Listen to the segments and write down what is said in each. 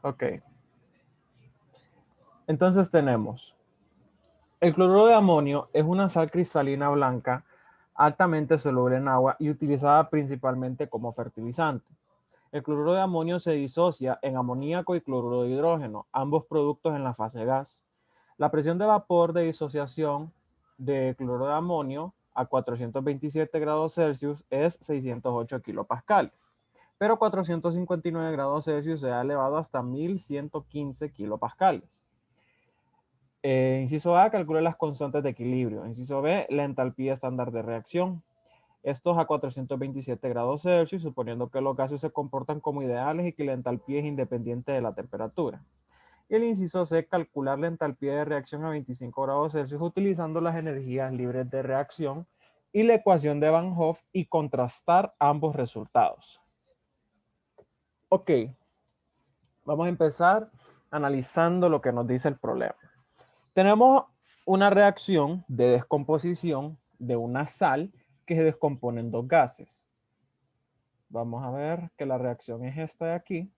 Ok. Entonces tenemos, el cloruro de amonio es una sal cristalina blanca altamente soluble en agua y utilizada principalmente como fertilizante. El cloruro de amonio se disocia en amoníaco y cloruro de hidrógeno, ambos productos en la fase gas. La presión de vapor de disociación de cloruro de amonio a 427 grados Celsius es 608 kilopascales, pero 459 grados Celsius se ha elevado hasta 1115 kilopascales. Inciso A, calcule las constantes de equilibrio. Inciso B, la entalpía estándar de reacción. Estos a 427 grados Celsius, suponiendo que los gases se comportan como ideales y que la entalpía es independiente de la temperatura. Y el inciso C, calcular la entalpía de reacción a 25 grados Celsius utilizando las energías libres de reacción y la ecuación de Van Hoff y contrastar ambos resultados. Ok, vamos a empezar analizando lo que nos dice el problema. Tenemos una reacción de descomposición de una sal que se descompone en dos gases. Vamos a ver que la reacción es esta de aquí.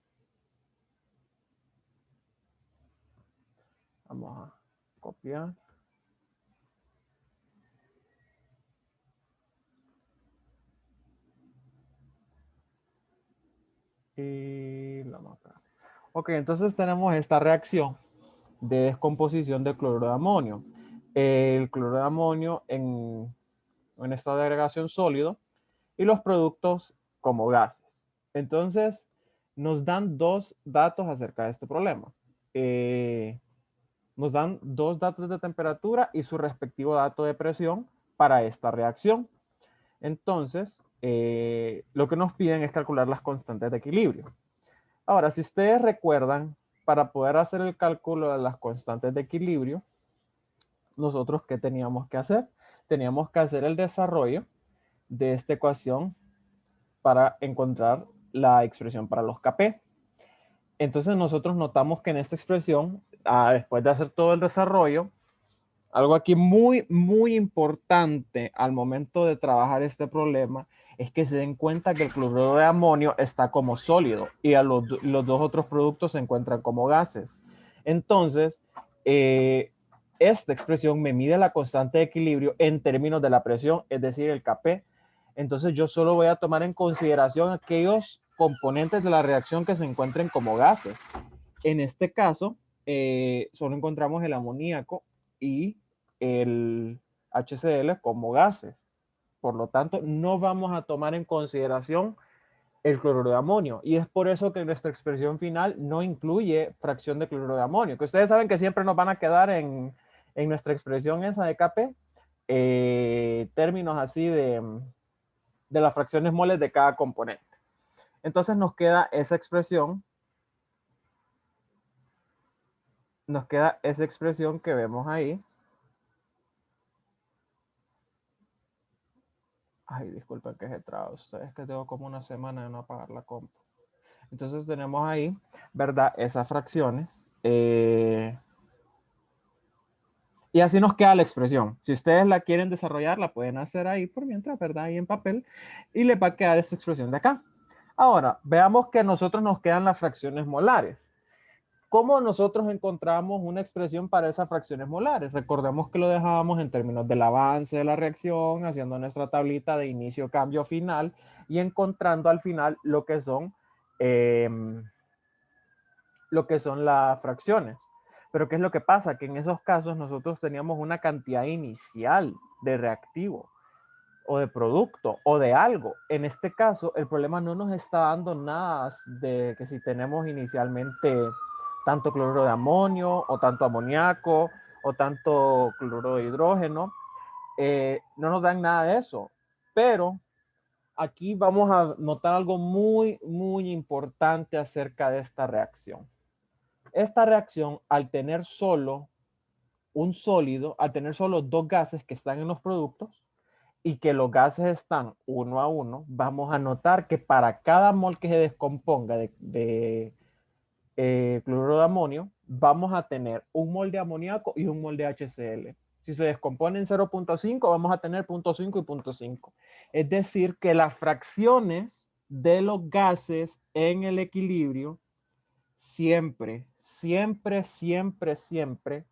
Vamos a copiar. Y la marca. Ok, entonces tenemos esta reacción de descomposición del cloruro de amonio. El cloruro de amonio en estado de agregación sólido y los productos como gases. Entonces, nos dan dos datos acerca de este problema. Nos dan dos datos de temperatura y su respectivo dato de presión para esta reacción. Entonces, lo que nos piden es calcular las constantes de equilibrio. Ahora, si ustedes recuerdan, para poder hacer el cálculo de las constantes de equilibrio, nosotros, ¿qué teníamos que hacer? Teníamos que hacer el desarrollo de esta ecuación para encontrar la expresión para los Kp. Entonces nosotros notamos que en esta expresión, después de hacer todo el desarrollo, algo aquí muy importante al momento de trabajar este problema es que se den cuenta que el cloruro de amonio está como sólido y los dos otros productos se encuentran como gases. Entonces, esta expresión me mide la constante de equilibrio en términos de la presión, es decir, el Kp. Entonces yo solo voy a tomar en consideración aquellos componentes de la reacción que se encuentren como gases. En este caso, solo encontramos el amoníaco y el HCl como gases. Por lo tanto, no vamos a tomar en consideración el cloruro de amonio. Y es por eso que nuestra expresión final no incluye fracción de cloruro de amonio. Que ustedes saben que siempre nos van a quedar en nuestra expresión esa de Kp términos así de las fracciones moles de cada componente. Entonces nos queda esa expresión. Nos queda esa expresión que vemos ahí. Ay, disculpen que se traba. Ustedes que tengo como una semana de no apagar la compu. Entonces tenemos ahí, ¿verdad? Esas fracciones. Y así nos queda la expresión. Si ustedes la quieren desarrollar, la pueden hacer ahí por mientras, ¿verdad? Ahí en papel. Y les va a quedar esta expresión de acá. Ahora, veamos que a nosotros nos quedan las fracciones molares. ¿Cómo nosotros encontramos una expresión para esas fracciones molares? Recordemos que lo dejábamos en términos del avance de la reacción, haciendo nuestra tablita de inicio, cambio, final, y encontrando al final lo que son las fracciones. Pero ¿qué es lo que pasa? Que en esos casos nosotros teníamos una cantidad inicial de reactivo o de producto o de algo. En este caso, el problema no nos está dando nada de que si tenemos inicialmente tanto cloruro de amonio o tanto amoníaco o tanto cloruro de hidrógeno. No nos dan nada de eso. Pero aquí vamos a notar algo muy importante acerca de esta reacción. Esta reacción, al tener solo un sólido, al tener solo dos gases que están en los productos, y que los gases están uno a uno, vamos a notar que para cada mol que se descomponga de cloruro de amonio, vamos a tener un mol de amoníaco y un mol de HCl. Si se descompone en 0.5, vamos a tener 0.5 y 0.5. Es decir, que las fracciones de los gases en el equilibrio siempre, siempre, siempre, siempre,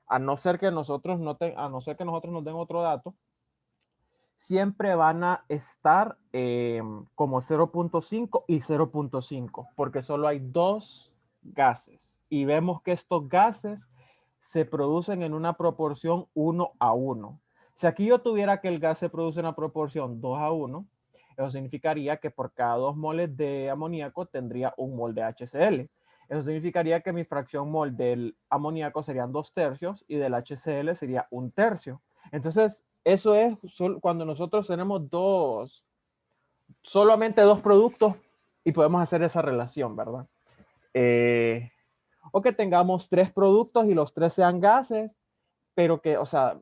a no ser que nosotros nos den otro dato, siempre van a estar como 0.5 y 0.5, porque solo hay dos gases. Y vemos que estos gases se producen en una proporción 1:1. Si aquí yo tuviera que el gas se produce en una proporción 2:1, eso significaría que por cada 2 moles de amoníaco tendría un mol de HCl. Eso significaría que mi fracción mol del amoníaco serían 2/3 y del HCl sería 1/3. Entonces, eso es cuando nosotros tenemos solamente dos productos y podemos hacer esa relación, ¿verdad? O que tengamos 3 productos y los 3 sean gases, pero que, o sea,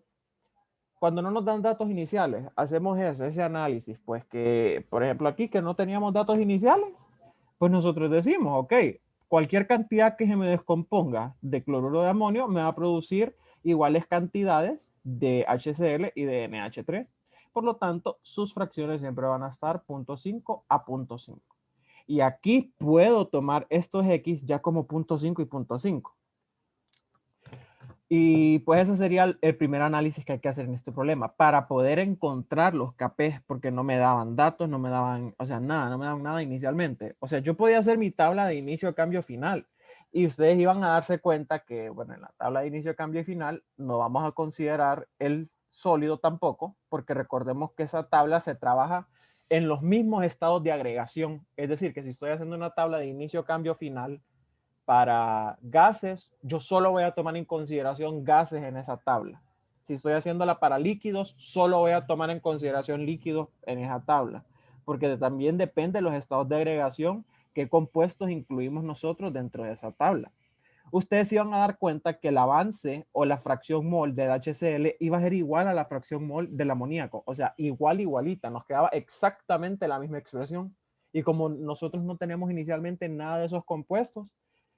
cuando no nos dan datos iniciales, hacemos ese análisis, pues que, por ejemplo, aquí que no teníamos datos iniciales, pues nosotros decimos, ok, cualquier cantidad que se me descomponga de cloruro de amonio me va a producir iguales cantidades de HCl y de NH3. Por lo tanto, sus fracciones siempre van a estar 0.5 a 0.5. Y aquí puedo tomar estos X ya como 0.5 y 0.5. Y pues ese sería el primer análisis que hay que hacer en este problema para poder encontrar los KPs, porque no me daban datos, no me daban, o sea, nada, no me daban nada inicialmente. O sea, yo podía hacer mi tabla de inicio, cambio, final. Y ustedes iban a darse cuenta que, bueno, en la tabla de inicio, cambio y final no vamos a considerar el sólido tampoco, porque recordemos que esa tabla se trabaja en los mismos estados de agregación. Es decir, que si estoy haciendo una tabla de inicio, cambio, final, para gases, yo solo voy a tomar en consideración gases en esa tabla. Si estoy haciéndola para líquidos, solo voy a tomar en consideración líquidos en esa tabla, porque también depende de los estados de agregación, qué compuestos incluimos nosotros dentro de esa tabla. Ustedes se iban a dar cuenta que el avance o la fracción mol del HCl iba a ser igual a la fracción mol del amoníaco, o sea, igualita, nos quedaba exactamente la misma expresión. Y como nosotros no tenemos inicialmente nada de esos compuestos,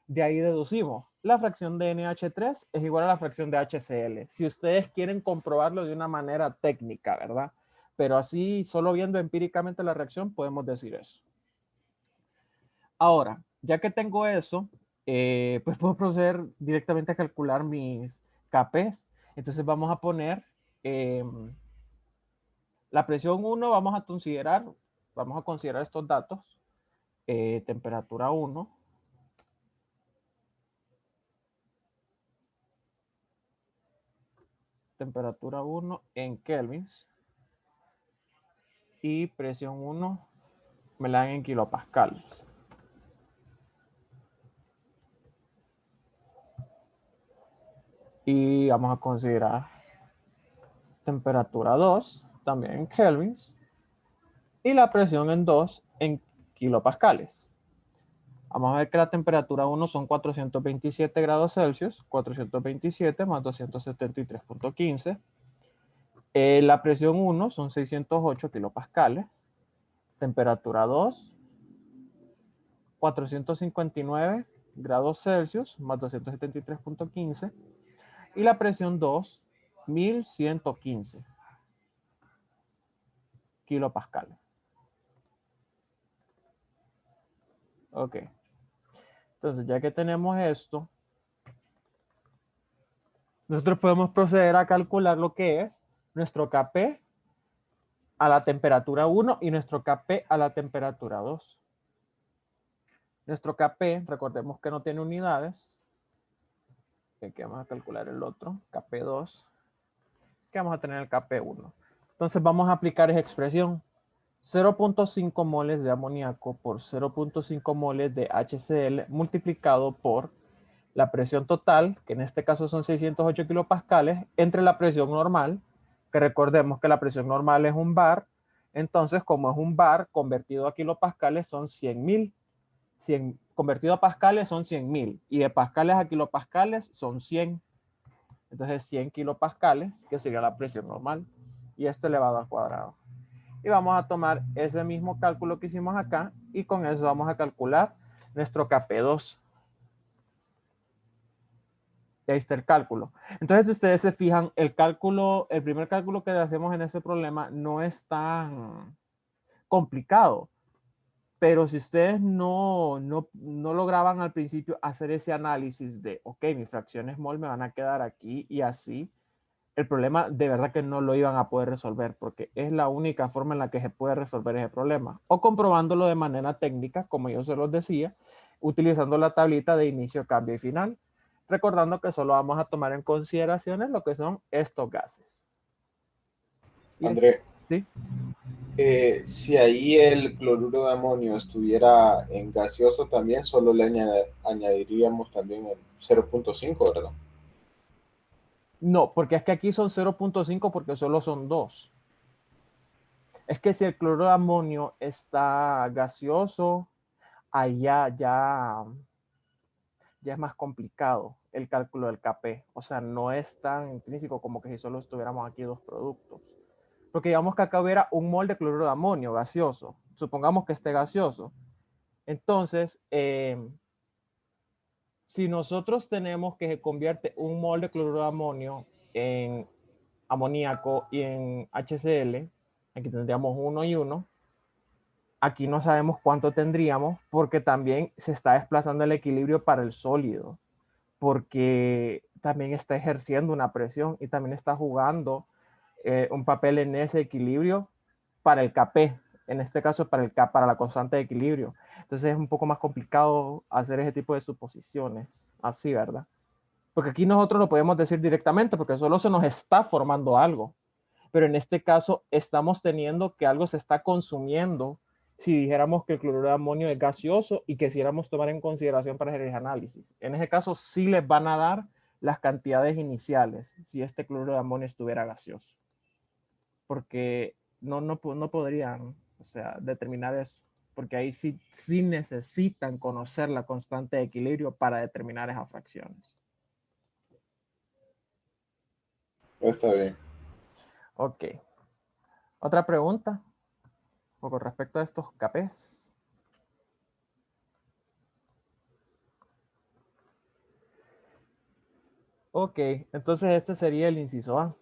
de ahí deducimos, la fracción de NH3 es igual a la fracción de HCl. Si ustedes quieren comprobarlo de una manera técnica, ¿verdad? Pero así, solo viendo empíricamente la reacción, podemos decir eso. Ahora, ya que tengo eso, pues puedo proceder directamente a calcular mis KPs. Entonces vamos a poner la presión 1, vamos a considerar estos datos. Temperatura 1. Temperatura 1 en kelvins. Y presión 1 me la dan en kilopascales. Y vamos a considerar temperatura 2 también en kelvins. Y la presión en 2 en kilopascales. Vamos a ver que la temperatura 1 son 427 grados Celsius, 427 más 273.15. La presión 1 son 608 kilopascales. Temperatura 2, 459 grados Celsius más 273.15. Y la presión 2, 1115 kilopascales. Ok. Entonces, ya que tenemos esto, nosotros podemos proceder a calcular lo que es nuestro Kp a la temperatura 1 y nuestro Kp a la temperatura 2. Nuestro Kp, recordemos que no tiene unidades. Aquí vamos a calcular el otro, Kp2. Que vamos a tener el Kp1. Entonces vamos a aplicar esa expresión. 0.5 moles de amoníaco por 0.5 moles de HCl multiplicado por la presión total, que en este caso son 608 kilopascales, entre la presión normal, que recordemos que la presión normal es un bar. Entonces, como es un bar, convertido a kilopascales son 100.000. Convertido a pascales son 100.000. Y de pascales a kilopascales son 100. Entonces, 100 kilopascales, que sería la presión normal. Y esto elevado al cuadrado. Y vamos a tomar ese mismo cálculo que hicimos acá y con eso vamos a calcular nuestro Kp2. Y ahí está el cálculo. Entonces, si ustedes se fijan, el primer cálculo que hacemos en ese problema no es tan complicado. Pero si ustedes no lograban al principio hacer ese análisis de, ok, mis fracciones mol me van a quedar aquí y así, el problema de verdad que no lo iban a poder resolver porque es la única forma en la que se puede resolver ese problema. O comprobándolo de manera técnica, como yo se los decía, utilizando la tablita de inicio, cambio y final. Recordando que solo vamos a tomar en consideración lo que son estos gases. Y es, André, ¿sí? si ahí el cloruro de amonio estuviera en gaseoso también, solo le añadiríamos también el 0.5, ¿verdad? No, porque es que aquí son 0.5 porque solo son dos. Es que si el cloruro de amonio está gaseoso, allá ya es más complicado el cálculo del Kp. O sea, no es tan intrínseco como que si solo estuviéramos aquí dos productos. Porque digamos que acá hubiera un mol de cloruro de amonio gaseoso. Supongamos que esté gaseoso. Entonces, si nosotros tenemos que se convierte un mol de cloruro de amonio en amoníaco y en HCl, aquí tendríamos 1 y 1. Aquí no sabemos cuánto tendríamos porque también se está desplazando el equilibrio para el sólido, porque también está ejerciendo una presión y también está jugando un papel en ese equilibrio para el Kp, en este caso para la constante de equilibrio. Entonces es un poco más complicado hacer ese tipo de suposiciones, así, ¿verdad? Porque aquí nosotros lo podemos decir directamente porque solo se nos está formando algo, pero en este caso estamos teniendo que algo se está consumiendo si dijéramos que el cloruro de amonio es gaseoso y quisiéramos tomar en consideración para hacer el análisis. En ese caso sí les van a dar las cantidades iniciales si este cloruro de amonio estuviera gaseoso, porque no podrían, o sea, determinar eso, porque ahí sí necesitan conocer la constante de equilibrio para determinar esas fracciones. Está bien. Ok. Otra pregunta con respecto a estos Kps. Ok, entonces este sería el inciso A.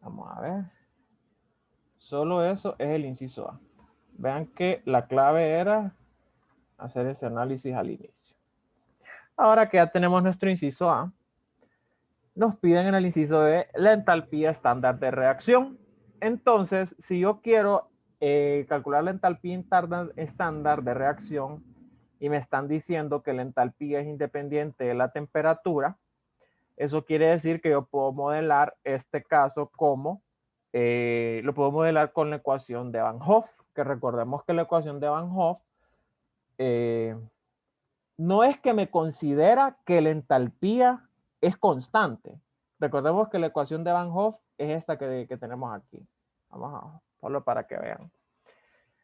Vamos a ver. Solo eso es el inciso A. Vean que la clave era hacer ese análisis al inicio. Ahora que ya tenemos nuestro inciso A, nos piden en el inciso B la entalpía estándar de reacción. Entonces, si yo quiero calcular la entalpía estándar de reacción y me están diciendo que la entalpía es independiente de la temperatura, eso quiere decir que yo puedo modelar este caso como, lo puedo modelar con la ecuación de Van Hoff, que recordemos que la ecuación de Van Hoff no es que me considera que la entalpía es constante. Recordemos que la ecuación de Van Hoff es esta que tenemos aquí. Vamos a solo para que vean.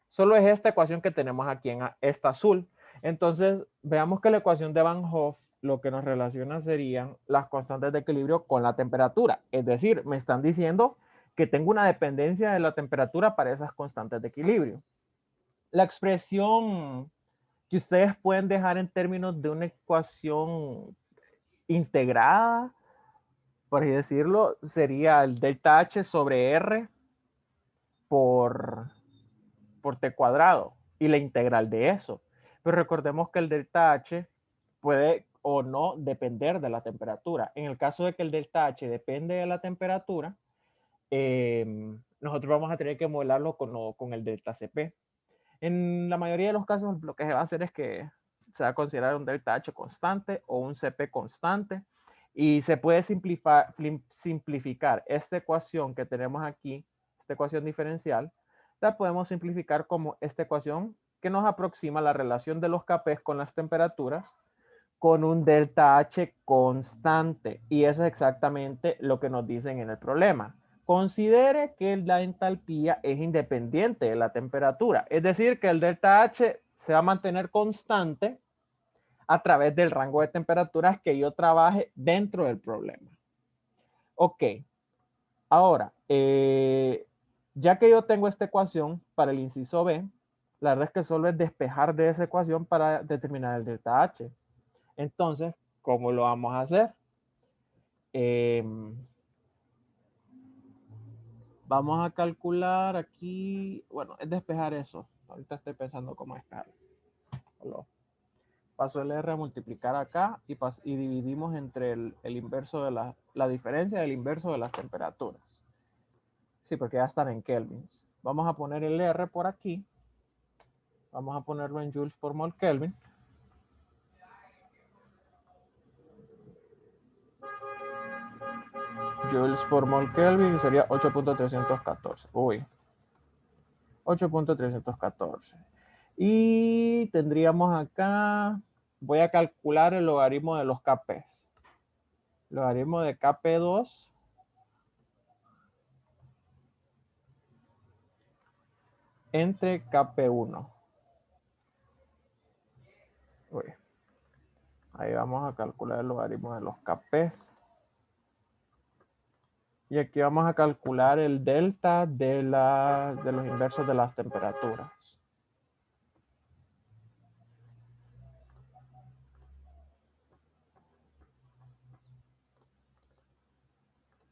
Solo es esta ecuación que tenemos aquí en esta azul. Entonces, veamos que la ecuación de Van Hoff lo que nos relaciona serían las constantes de equilibrio con la temperatura. Es decir, me están diciendo que tengo una dependencia de la temperatura para esas constantes de equilibrio. La expresión que ustedes pueden dejar en términos de una ecuación integrada, por así decirlo, sería el delta H sobre R por, por T cuadrado y la integral de eso. Pero recordemos que el delta H puede o no depender de la temperatura. En el caso de que el delta H depende de la temperatura, nosotros vamos a tener que modelarlo con el delta Cp. En la mayoría de los casos, lo que se va a hacer es que se va a considerar un delta H constante o un Cp constante y se puede simplificar esta ecuación que tenemos aquí, esta ecuación diferencial, la podemos simplificar como esta ecuación que nos aproxima la relación de los Kp con las temperaturas con un delta H constante. Y eso es exactamente lo que nos dicen en el problema. Considere que la entalpía es independiente de la temperatura. Es decir, que el delta H se va a mantener constante a través del rango de temperaturas que yo trabaje dentro del problema. Ok, ahora, ya que yo tengo esta ecuación para el inciso B, la verdad es que solo es despejar de esa ecuación para determinar el delta H. Entonces, ¿cómo lo vamos a hacer? Vamos a calcular aquí, bueno, es despejar eso. Ahorita estoy pensando cómo estar. Paso el R a multiplicar acá y dividimos entre el inverso de la diferencia del inverso de las temperaturas. Sí, porque ya están en kelvins. Vamos a poner el R por aquí. Vamos a ponerlo en joules por mol Kelvin. Joules por mol Kelvin sería 8.314. Uy. 8.314. Y tendríamos acá, voy a calcular el logaritmo de los KP. Logaritmo de KP2 entre KP1. Uy. Ahí vamos a calcular el logaritmo de los KP. Y aquí vamos a calcular el delta de los inversos de las temperaturas.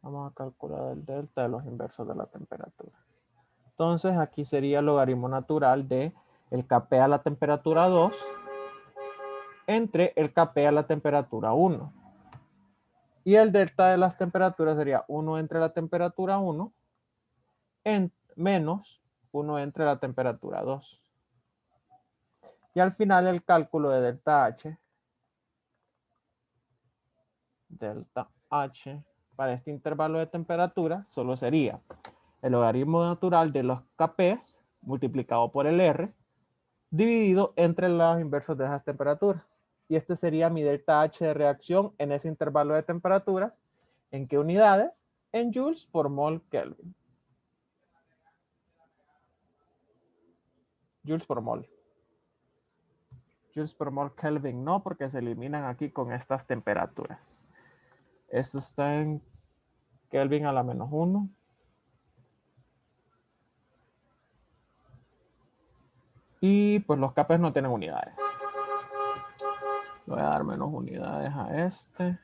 Vamos a calcular el delta de los inversos de la temperatura. Entonces aquí sería el logaritmo natural de el Kp a la temperatura 2 entre el Kp a la temperatura 1. Y el delta de las temperaturas sería 1 entre la temperatura 1 menos 1 entre la temperatura 2. Y al final el cálculo de delta H para este intervalo de temperatura solo sería el logaritmo natural de los Kp multiplicado por el R dividido entre los inversos de esas temperaturas. Y este sería mi delta H de reacción en ese intervalo de temperaturas. ¿En qué unidades? En joules por mol Kelvin. Joules por mol. Joules por mol Kelvin no, porque se eliminan aquí con estas temperaturas. Esto está en Kelvin a la menos 1. Y pues los Kp no tienen unidades. Le voy a dar menos unidades a este.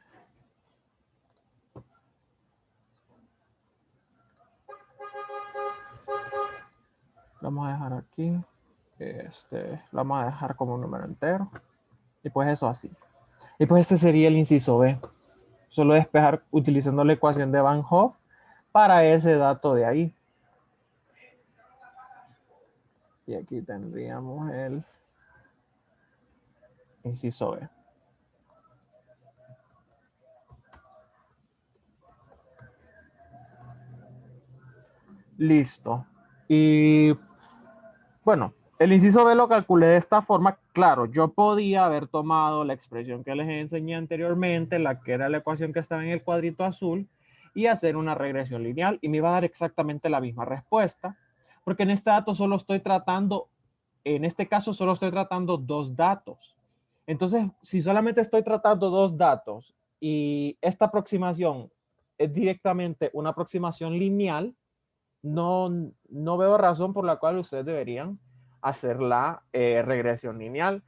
Lo vamos a dejar aquí. Lo vamos a dejar como un número entero. Y pues eso así. Y pues este sería el inciso B. Solo despejar utilizando la ecuación de Van Hoff para ese dato de ahí. Y aquí tendríamos el inciso B. Listo. Y bueno, el inciso B lo calculé de esta forma. Claro, yo podía haber tomado la expresión que les enseñé anteriormente, la que era la ecuación que estaba en el cuadrito azul, y hacer una regresión lineal y me iba a dar exactamente la misma respuesta, porque en este dato solo estoy tratando, en este caso solo estoy tratando dos datos. Entonces, si solamente estoy tratando dos datos y esta aproximación es directamente una aproximación lineal, no veo razón por la cual ustedes deberían hacer la regresión lineal.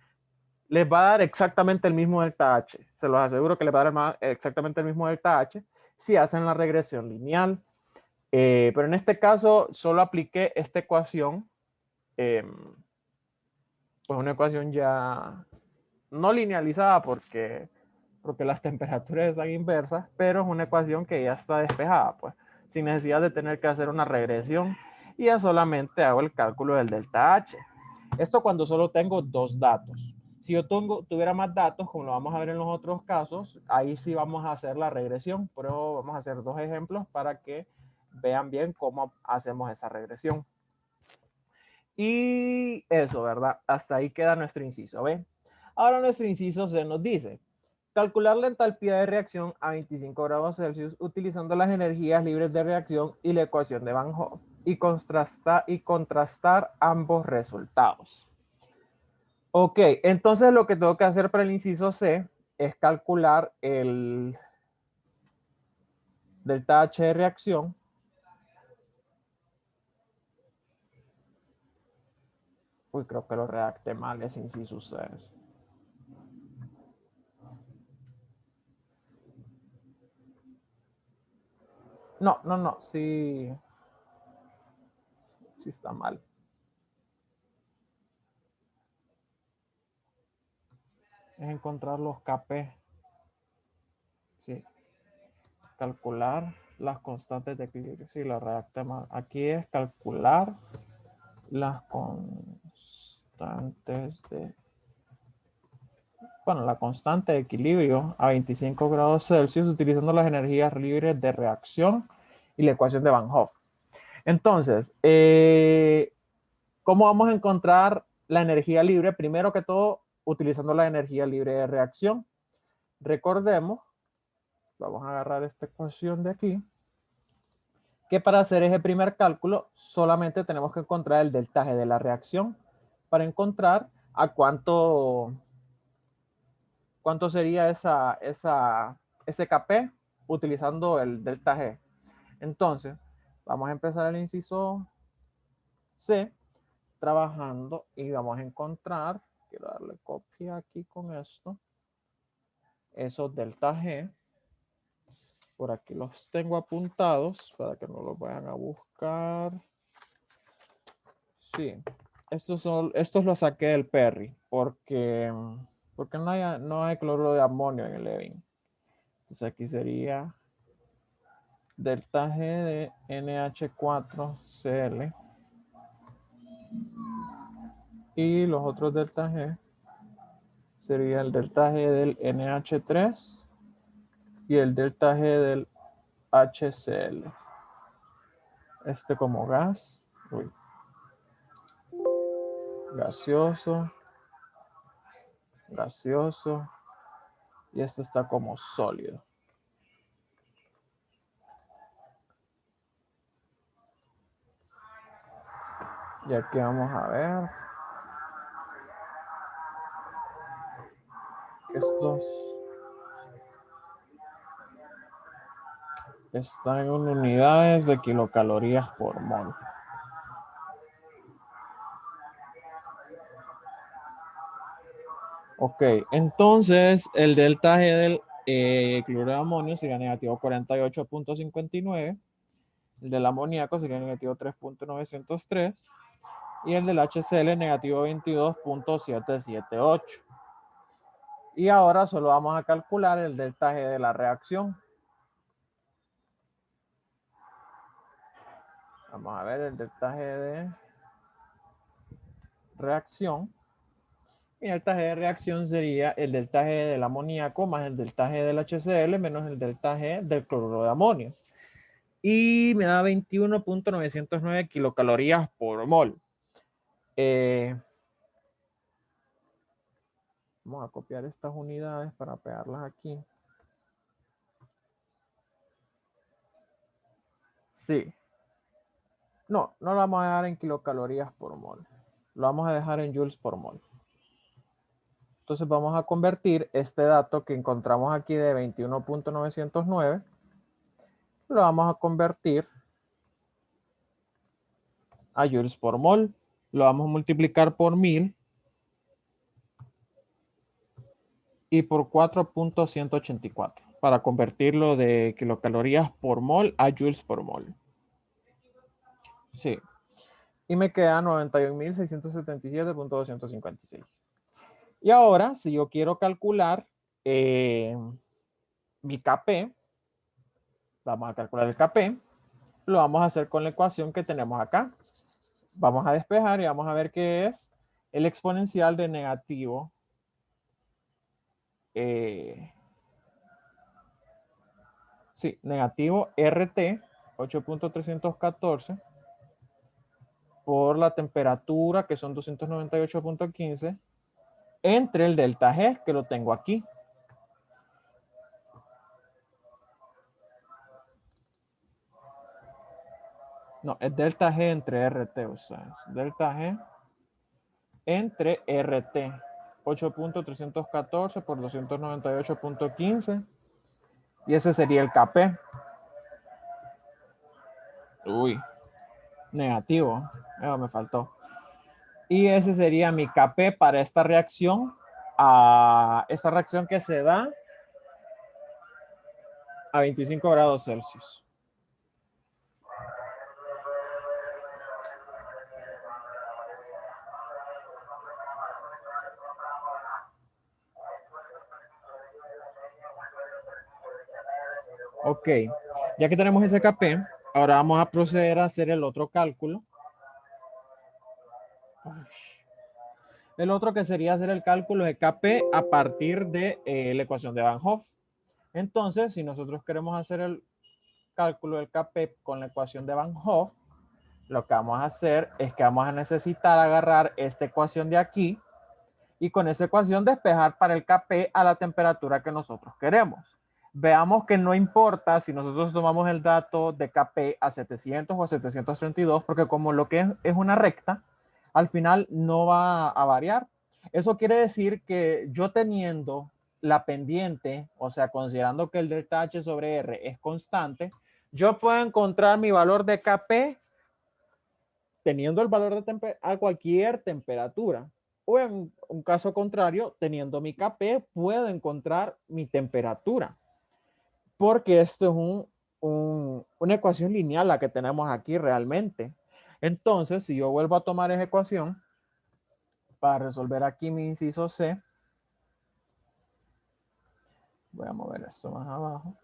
Les va a dar exactamente el mismo delta H. Se los aseguro que les va a dar exactamente el mismo delta H si hacen la regresión lineal. Pero en este caso solo apliqué esta ecuación, pues una ecuación ya no linealizada porque las temperaturas están inversas, pero es una ecuación que ya está despejada, pues, sin necesidad de tener que hacer una regresión, y ya solamente hago el cálculo del delta H. Esto cuando solo tengo dos datos. Si yo tuviera más datos, como lo vamos a ver en los otros casos, ahí sí vamos a hacer la regresión, pero vamos a hacer dos ejemplos para que vean bien cómo hacemos esa regresión. Y eso, ¿verdad? Hasta ahí queda nuestro inciso B. Ahora nuestro inciso C nos dice, calcular la entalpía de reacción a 25 grados Celsius utilizando las energías libres de reacción y la ecuación de Van Hoff y contrastar ambos resultados. Ok, entonces lo que tengo que hacer para el inciso C es calcular el delta H de reacción Uy, creo que lo redacté mal, ese inciso C. No, sí está mal. es encontrar los Kp. Sí. Calcular las constantes de equilibrio. Sí, la redacté mal. Aquí es calcular las constantes de... Bueno, la constante de equilibrio a 25 grados Celsius utilizando las energías libres de reacción y la ecuación de Van Hoff. Entonces, ¿cómo vamos a encontrar la energía libre? Primero que todo, utilizando la energía libre de reacción. Recordemos, vamos a agarrar esta ecuación de aquí, que para hacer ese primer cálculo solamente tenemos que encontrar el deltaje de la reacción para encontrar a cuánto sería ese Kp utilizando el delta G. Entonces, vamos a empezar el inciso C trabajando y vamos a encontrar, quiero darle copia aquí con esto, esos delta G. Por aquí los tengo apuntados para que no los vayan a buscar. Sí, estos los saqué del Perry porque no hay cloruro de amonio en el Levin. Entonces aquí sería delta G de NH4Cl y los otros delta G sería el delta G del NH3 y el delta G del HCl. Este como gas, gaseoso, gaseoso, y este está como sólido. Y aquí vamos a ver. Estos están en unidades de kilocalorías por mol. Ok, entonces el delta G del cloruro de amonio sería negativo 48.59, el del amoníaco sería negativo 3.903 y el del HCl negativo 22.778. Y ahora solo vamos a calcular el delta G de la reacción. Vamos a ver el delta G de reacción. Y el delta G de reacción sería el delta G del amoníaco más el delta G del HCl menos el delta G del cloruro de amonio. Y me da 21.909 kilocalorías por mol. Vamos a copiar estas unidades para pegarlas aquí. Sí. No lo vamos a dejar en kilocalorías por mol. Lo vamos a dejar en joules por mol. Entonces vamos a convertir este dato que encontramos aquí de 21.909, lo vamos a convertir a joules por mol. Lo vamos a multiplicar por 1000 y por 4.184 para convertirlo de kilocalorías por mol a joules por mol. Sí. Y me queda 91.677.256. Y ahora, si yo quiero calcular mi Kp, vamos a calcular el Kp, lo vamos a hacer con la ecuación que tenemos acá. Vamos a despejar y vamos a ver qué es el exponencial de negativo negativo RT 8.314 por la temperatura, que son 298.15, entre el delta G, que lo tengo aquí. No, es delta G entre RT, o sea, es delta G entre RT. 8.314 por 298.15. Y ese sería el Kp. Uy, negativo. Me faltó. Y ese sería mi Kp para esta reacción. Esta reacción que se da a 25 grados Celsius. Ok, ya que tenemos ese KP, ahora vamos a proceder a hacer el otro cálculo. El otro que sería hacer el cálculo de KP a partir de la ecuación de Van Hoff. Entonces, si nosotros queremos hacer el cálculo del KP con la ecuación de Van Hoff, lo que vamos a hacer es que vamos a necesitar agarrar esta ecuación de aquí y con esa ecuación despejar para el KP a la temperatura que nosotros queremos. Veamos que no importa si nosotros tomamos el dato de KP a 700 o a 732, porque como lo que es una recta, al final no va a variar. Eso quiere decir que yo teniendo la pendiente, o sea, considerando que el delta H sobre R es constante, yo puedo encontrar mi valor de KP teniendo el valor de a cualquier temperatura. O en un caso contrario, teniendo mi KP, puedo encontrar mi temperatura. Porque esto es una ecuación lineal la que tenemos aquí realmente. Entonces, si yo vuelvo a tomar esa ecuación para resolver aquí mi inciso C, voy a mover esto más abajo.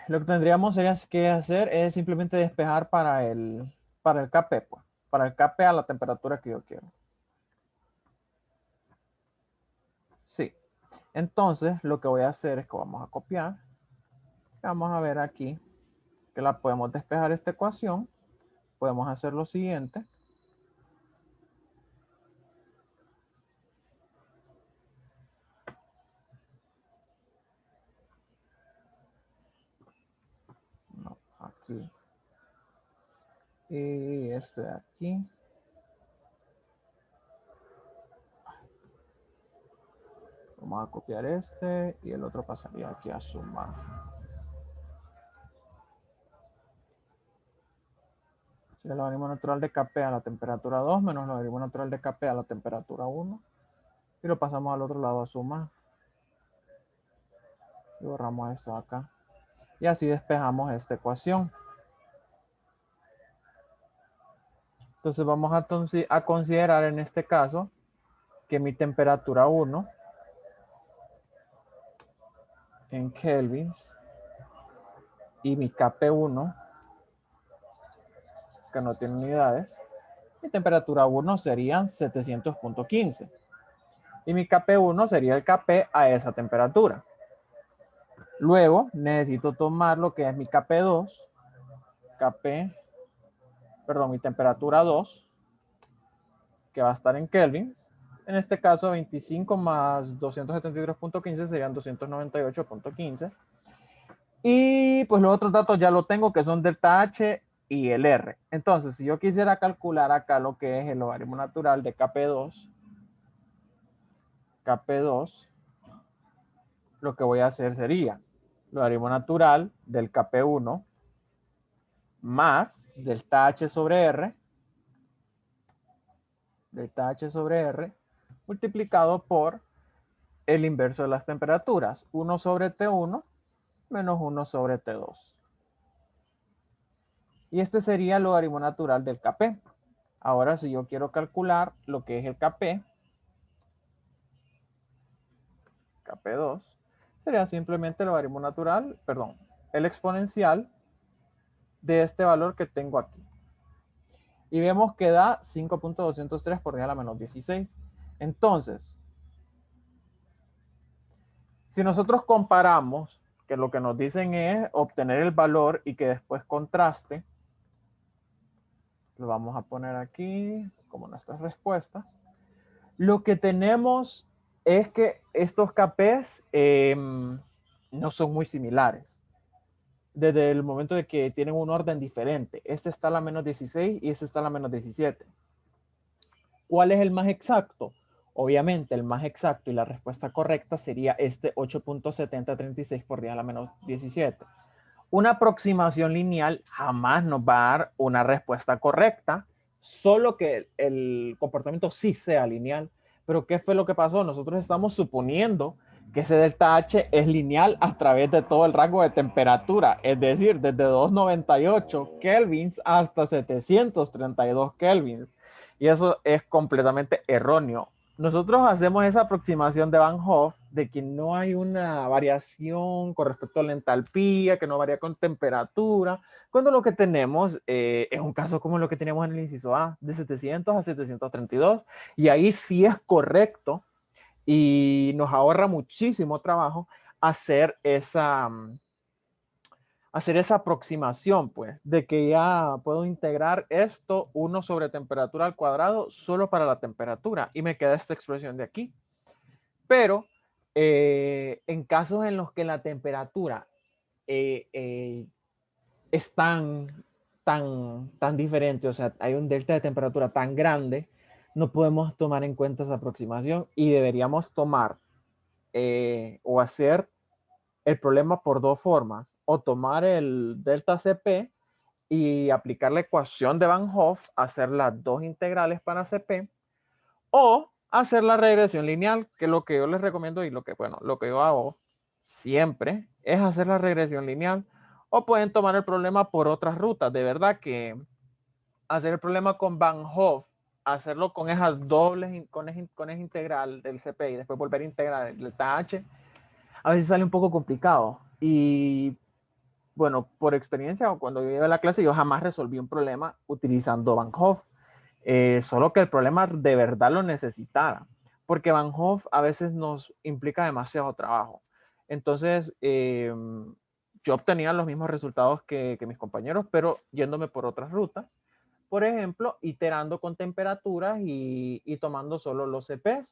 Lo que tendríamos que hacer es simplemente despejar para el KP, pues, para el KP a la temperatura que yo quiero. Sí. Entonces, lo que voy a hacer es que vamos a copiar. Vamos a ver aquí que la podemos despejar esta ecuación. Podemos hacer lo siguiente. No, aquí. Y este de aquí. Vamos a copiar este y el otro pasaría aquí a sumar. Sería el logaritmo natural de Kp a la temperatura 2 menos el logaritmo natural de Kp a la temperatura 1. Y lo pasamos al otro lado a sumar. Y borramos esto acá. Y así despejamos esta ecuación. Entonces vamos a considerar en este caso que mi temperatura 1 en kelvins y mi KP1, que no tiene unidades, mi temperatura 1 serían 700.15 y mi KP1 sería el KP a esa temperatura. Luego necesito tomar lo que es mi KP2, mi temperatura 2, que va a estar en kelvins. En este caso 25 más 273.15 serían 298.15. Y pues los otros datos ya lo tengo, que son delta H y el R. Entonces, si yo quisiera calcular acá lo que es el logaritmo natural de KP2, lo que voy a hacer sería logaritmo natural del KP1 más delta H sobre R, multiplicado por el inverso de las temperaturas, 1 sobre T1 menos 1 sobre T2. Y este sería el logaritmo natural del Kp. Ahora, si yo quiero calcular lo que es el Kp, Kp2, sería simplemente el logaritmo natural, el exponencial de este valor que tengo aquí. Y vemos que da 5.203 por 10 a la menos 16. Entonces, si nosotros comparamos, que lo que nos dicen es obtener el valor y que después contraste, lo vamos a poner aquí como nuestras respuestas. Lo que tenemos es que estos KPs no son muy similares. Desde el momento de que tienen un orden diferente. Este está a la menos 16 y este está a la menos 17. ¿Cuál es el más exacto? Obviamente el más exacto y la respuesta correcta sería este 8.7036 por 10 a la menos 17. Una aproximación lineal jamás nos va a dar una respuesta correcta, solo que el comportamiento sí sea lineal. Pero ¿qué fue lo que pasó? Nosotros estamos suponiendo que ese delta H es lineal a través de todo el rango de temperatura, es decir, desde 298 kelvins hasta 732 kelvins. Y eso es completamente erróneo. nosotros hacemos esa aproximación de Van Hoff de que no hay una variación con respecto a la entalpía, que no varía con temperatura, cuando lo que tenemos es un caso como lo que tenemos en el inciso A, de 700 a 732, y ahí sí es correcto y nos ahorra muchísimo trabajo hacer esa aproximación, pues, de que ya puedo integrar esto 1 sobre temperatura al cuadrado solo para la temperatura y me queda esta expresión de aquí. Pero en casos en los que la temperatura es tan diferente, o sea, hay un delta de temperatura tan grande, no podemos tomar en cuenta esa aproximación y deberíamos tomar o hacer el problema por dos formas, o tomar el delta CP y aplicar la ecuación de Van Hoff, hacer las dos integrales para CP, o hacer la regresión lineal, que es lo que yo les recomiendo y lo que yo hago siempre es hacer la regresión lineal, o pueden tomar el problema por otras rutas. De verdad que hacer el problema con Van Hoff, hacerlo con esas dobles, con esa integral del CP y después volver a integrar el delta H, a veces sale un poco complicado. Y bueno, por experiencia, cuando yo iba a la clase, yo jamás resolví un problema utilizando Van Hoff. Solo que el problema de verdad lo necesitara, porque Van Hoff a veces nos implica demasiado trabajo. Entonces, yo obtenía los mismos resultados que mis compañeros, pero yéndome por otras rutas. Por ejemplo, iterando con temperaturas y tomando solo los CPs,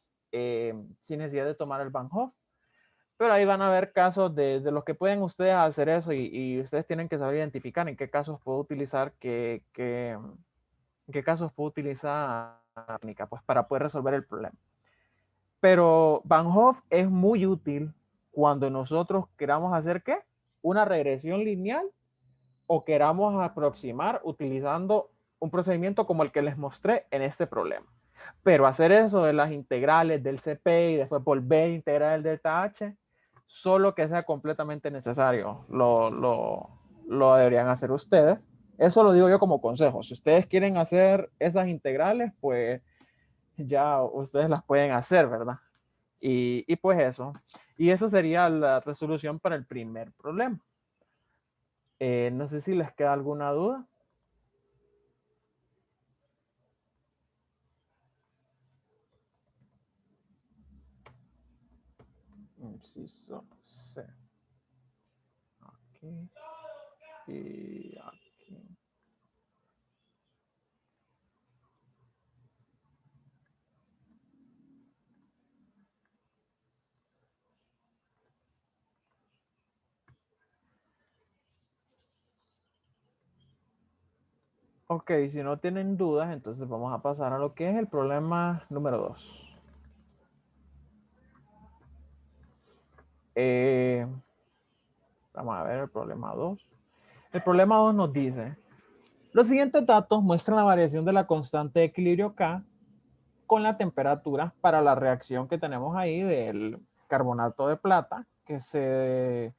sin necesidad de tomar el Van Hoff. Pero ahí van a haber casos de los que pueden ustedes hacer eso y ustedes tienen que saber identificar en qué casos puedo utilizar en qué casos puedo utilizar la técnica pues, para poder resolver el problema. Pero Van Hoff es muy útil cuando nosotros queramos hacer ¿qué? Una regresión lineal o queramos aproximar utilizando un procedimiento como el que les mostré en este problema. Pero hacer eso de las integrales del CP y después volver a integrar el delta H, solo que sea completamente necesario, lo deberían hacer ustedes. Eso lo digo yo como consejo. Si ustedes quieren hacer esas integrales, pues ya ustedes las pueden hacer, ¿verdad? Y pues eso. Y eso sería la resolución para el primer problema. No sé si les queda alguna duda. Inciso C. Aquí y aquí. Ok, si no tienen dudas, entonces vamos a pasar a lo que es el problema número 2. Vamos a ver el problema 2. El problema 2 nos dice, los siguientes datos muestran la variación de la constante de equilibrio K con la temperatura para la reacción que tenemos ahí del carbonato de plata, que se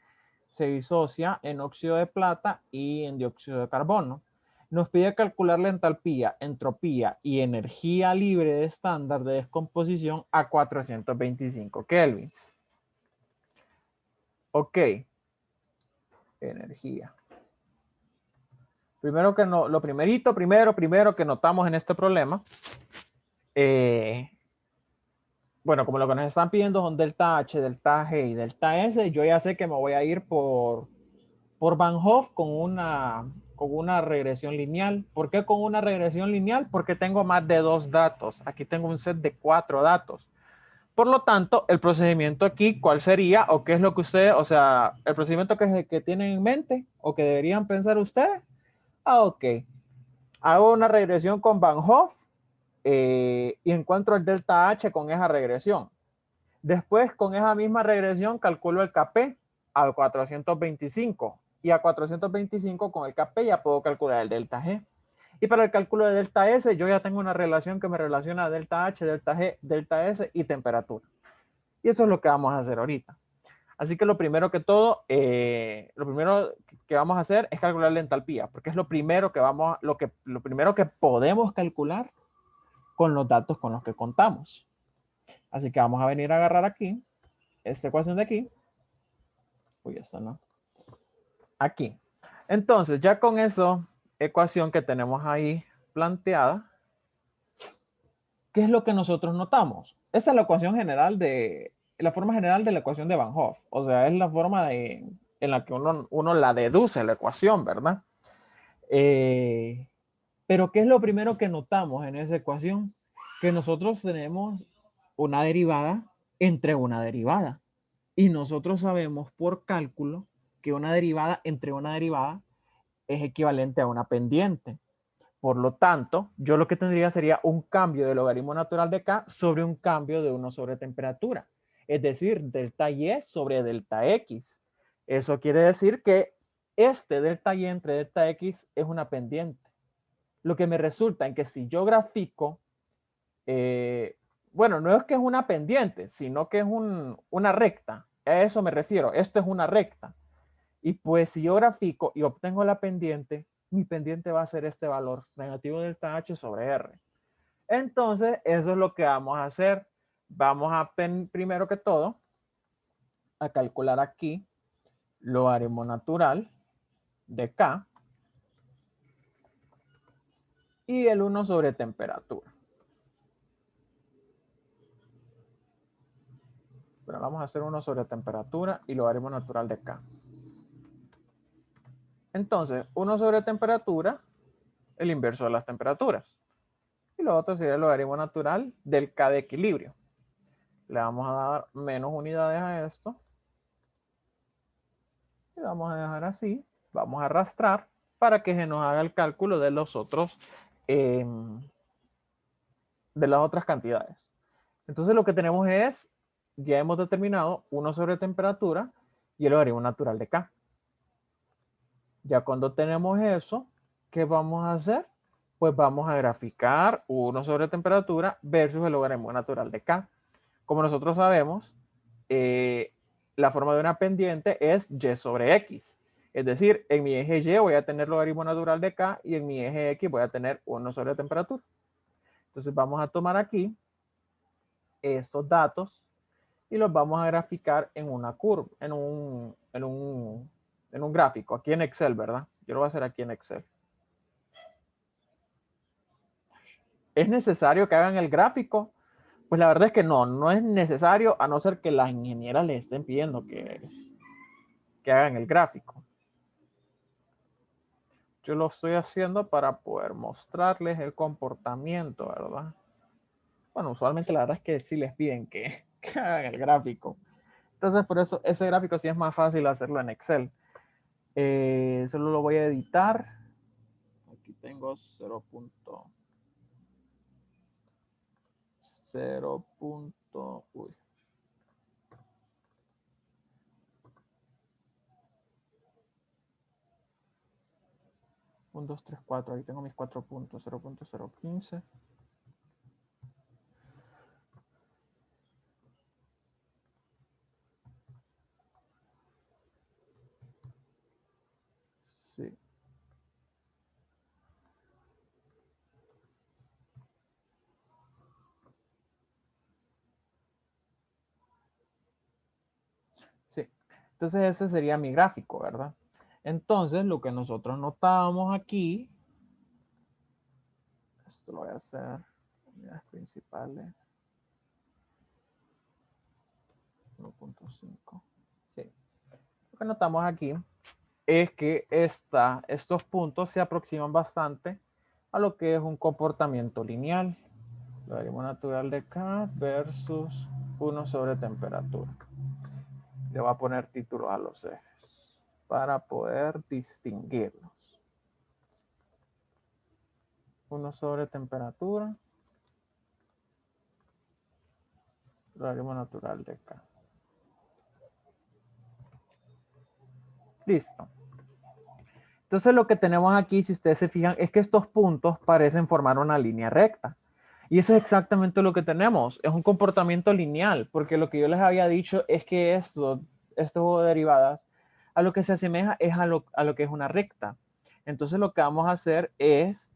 disocia en óxido de plata y en dióxido de carbono. Nos pide calcular la entalpía, entropía y energía libre de estándar de descomposición a 425 kelvin. Ok, energía. Primero que no, lo primero que notamos en este problema, bueno, como lo que nos están pidiendo son delta H, delta G y delta S, yo ya sé que me voy a ir por Van Hoff con una regresión lineal. ¿Por qué con una regresión lineal? Porque tengo más de 2 datos. Aquí tengo un set de 4 datos. Por lo tanto, el procedimiento aquí, ¿cuál sería? ¿O qué es lo que ustedes, o sea, el procedimiento que tienen en mente o que deberían pensar ustedes? Ok. Hago una regresión con Van Hoff y encuentro el delta H con esa regresión. Después, con esa misma regresión, calculo el Kp al 425 y a 425 con el Kp ya puedo calcular el delta G. Y para el cálculo de delta S, yo ya tengo una relación que me relaciona delta H, delta G, delta S y temperatura. Y eso es lo que vamos a hacer ahorita. Así que lo primero que todo, lo primero que vamos a hacer es calcular la entalpía, porque es lo primero que podemos calcular con los datos con los que contamos. Así que vamos a venir a agarrar aquí, esta ecuación de aquí. Uy, esta no. Aquí. Entonces, ya con esa ecuación que tenemos ahí planteada, ¿qué es lo que nosotros notamos? Esta es la ecuación general la forma general de la ecuación de Van Hoff. O sea, es la forma en la que uno la deduce la ecuación, ¿verdad? Pero ¿qué es lo primero que notamos en esa ecuación? Que nosotros tenemos una derivada entre una derivada. Y nosotros sabemos por cálculo que una derivada entre una derivada es equivalente a una pendiente. Por lo tanto, yo lo que tendría sería un cambio del logaritmo natural de k sobre un cambio de 1 sobre temperatura. Es decir, delta y sobre delta x. Eso quiere decir que este delta y entre delta x es una pendiente. Lo que me resulta en que si yo grafico, bueno, no es que es una pendiente, sino que es una recta. A eso me refiero. Esto es una recta. Y pues si yo grafico y obtengo la pendiente, mi pendiente va a ser este valor, negativo delta H sobre R. Entonces, eso es lo que vamos a hacer. Vamos a, primero que todo, a calcular aquí logaritmo natural de K y el 1 sobre temperatura. Pero vamos a hacer 1 sobre temperatura y logaritmo natural de K. Entonces, 1 sobre temperatura, el inverso de las temperaturas. Y lo otro sería el logaritmo natural del K de equilibrio. Le vamos a dar menos unidades a esto. Y vamos a dejar así. Vamos a arrastrar para que se nos haga el cálculo de los otros, de las otras cantidades. Entonces lo que tenemos es, ya hemos determinado 1 sobre temperatura y el logaritmo natural de K. Ya cuando tenemos eso, ¿qué vamos a hacer? Pues vamos a graficar 1 sobre temperatura versus el logaritmo natural de K. Como nosotros sabemos, la forma de una pendiente es y sobre x. Es decir, en mi eje y voy a tener logaritmo natural de k y en mi eje x voy a tener 1 sobre temperatura. Entonces vamos a tomar aquí estos datos y los vamos a graficar en una curva, en un gráfico, aquí en Excel, ¿verdad? Yo lo voy a hacer aquí en Excel. ¿Es necesario que hagan el gráfico? Pues la verdad es que no es necesario, a no ser que las ingenieras les estén pidiendo que hagan el gráfico. Yo lo estoy haciendo para poder mostrarles el comportamiento, ¿verdad? Bueno, usualmente la verdad es que sí les piden que hagan el gráfico. Entonces, por eso ese gráfico sí es más fácil hacerlo en Excel. Solo lo voy a editar. Aquí tengo 0.0. Uy. 1, 2, 3, 4. Ahí tengo mis 4 puntos. 0.015. Sí. Sí. Entonces ese sería mi gráfico, ¿verdad? Entonces lo que nosotros notábamos aquí, esto lo voy a hacer, unidades principales, 1.5. Sí. Lo que notamos aquí es que estos puntos se aproximan bastante a lo que es un comportamiento lineal. Logaritmo natural de K versus 1 sobre temperatura. Le voy a poner títulos a los ejes para poder distinguirlos. 1 sobre temperatura. Logaritmo natural de K. Listo. Entonces lo que tenemos aquí, si ustedes se fijan, es que estos puntos parecen formar una línea recta. Y eso es exactamente lo que tenemos. Es un comportamiento lineal, porque lo que yo les había dicho es que estos juegos de derivadas a lo que se asemeja es a lo que es una recta. Entonces lo que vamos a hacer es,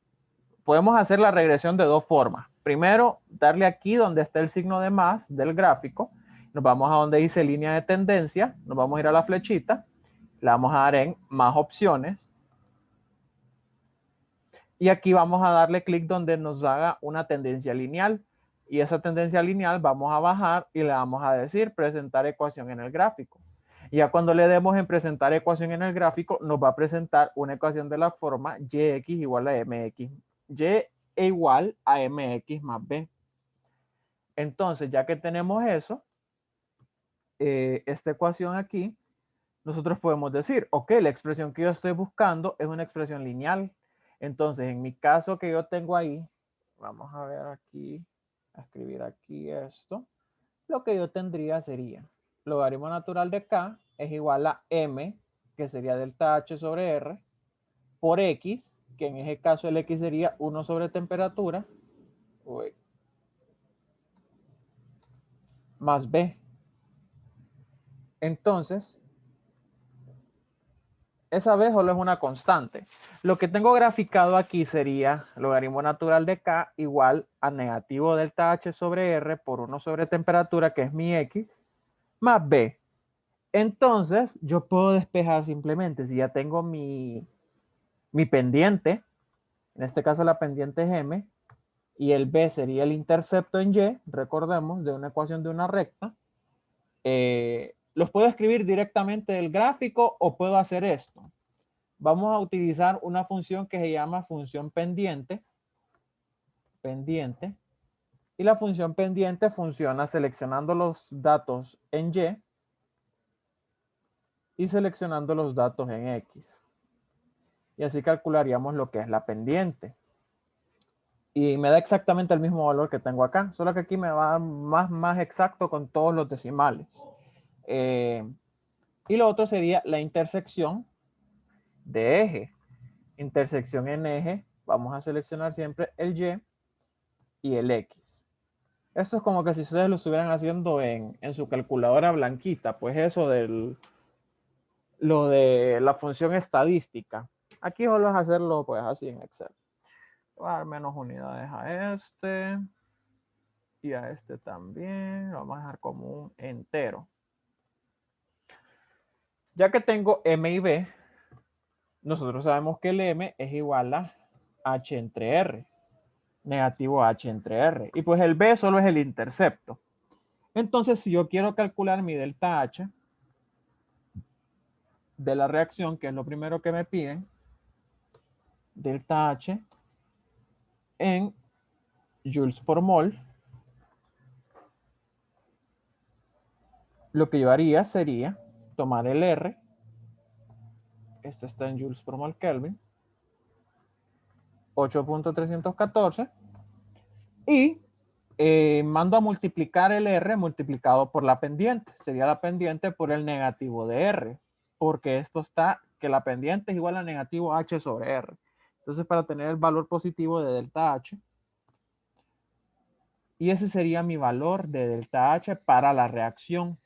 podemos hacer la regresión de dos formas. primero darle aquí donde está el signo de más del gráfico, nos vamos a donde dice línea de tendencia, nos vamos a ir a la flechita, le vamos a dar en más opciones, y aquí vamos a darle clic donde nos haga una tendencia lineal, y esa tendencia lineal vamos a bajar y le vamos a decir presentar ecuación en el gráfico. Y ya cuando le demos en presentar ecuación en el gráfico, nos va a presentar una ecuación de la forma yx igual a mx, y igual a mx más b. Entonces, ya que tenemos eso, esta ecuación aquí, nosotros podemos decir, ok, la expresión que yo estoy buscando es una expresión lineal. Entonces, en mi caso que yo tengo ahí, vamos a ver aquí, a escribir aquí esto, lo que yo tendría sería logaritmo natural de k es igual a m, que sería delta h sobre r, por x, que en ese caso el x sería 1 sobre temperatura, más b. Entonces, esa b solo es una constante. Lo que tengo graficado aquí sería logaritmo natural de k igual a negativo delta h sobre r por 1 sobre temperatura, que es mi x, más b. Entonces, yo puedo despejar simplemente, si ya tengo mi pendiente, en este caso la pendiente es m, y el b sería el intercepto en y, recordemos, de una ecuación de una recta, los puedo escribir directamente del gráfico o puedo hacer esto. Vamos a utilizar una función que se llama función pendiente, y la función pendiente funciona seleccionando los datos en y seleccionando los datos en x. Y así calcularíamos lo que es la pendiente. Y me da exactamente el mismo valor que tengo acá, solo que aquí me va a dar más exacto con todos los decimales. Y lo otro sería la intersección de eje. Intersección en eje, vamos a seleccionar siempre el y el x. Esto es como que si ustedes lo estuvieran haciendo en su calculadora blanquita, pues eso lo de la función estadística. Aquí solo es hacerlo pues así en Excel. Voy a dar menos unidades a este y a este también. Lo vamos a dejar como un entero. Ya que tengo m y b, nosotros sabemos que el m es igual a h entre r, negativo h entre r. Y pues el b solo es el intercepto. Entonces, si yo quiero calcular mi delta h de la reacción, que es lo primero que me piden, delta h en joules por mol, lo que yo haría sería tomar el R, este está en joules por mol Kelvin, 8.314, y mando a multiplicar el R multiplicado por la pendiente. Sería la pendiente por el negativo de R, porque esto está, que la pendiente es igual a negativo H sobre R. Entonces, para tener el valor positivo de delta H, y ese sería mi valor de delta H para la reacción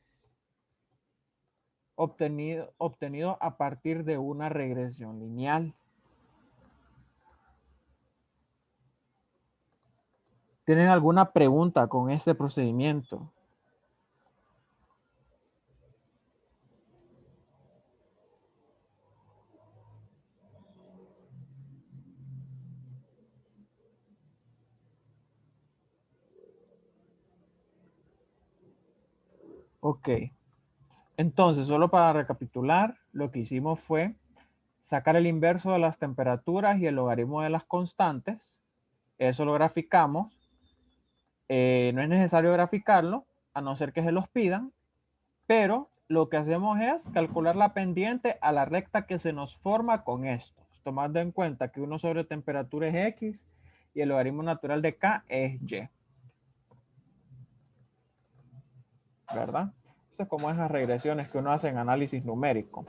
obtenido a partir de una regresión lineal. ¿Tienen alguna pregunta con este procedimiento? Ok. Entonces, solo para recapitular, lo que hicimos fue sacar el inverso de las temperaturas y el logaritmo de las constantes. Eso lo graficamos. No es necesario graficarlo, a no ser que se los pidan, pero lo que hacemos es calcular la pendiente a la recta que se nos forma con esto, tomando en cuenta que 1 sobre temperatura es x y el logaritmo natural de k es y. ¿Verdad? Eso es como esas regresiones que uno hace en análisis numérico.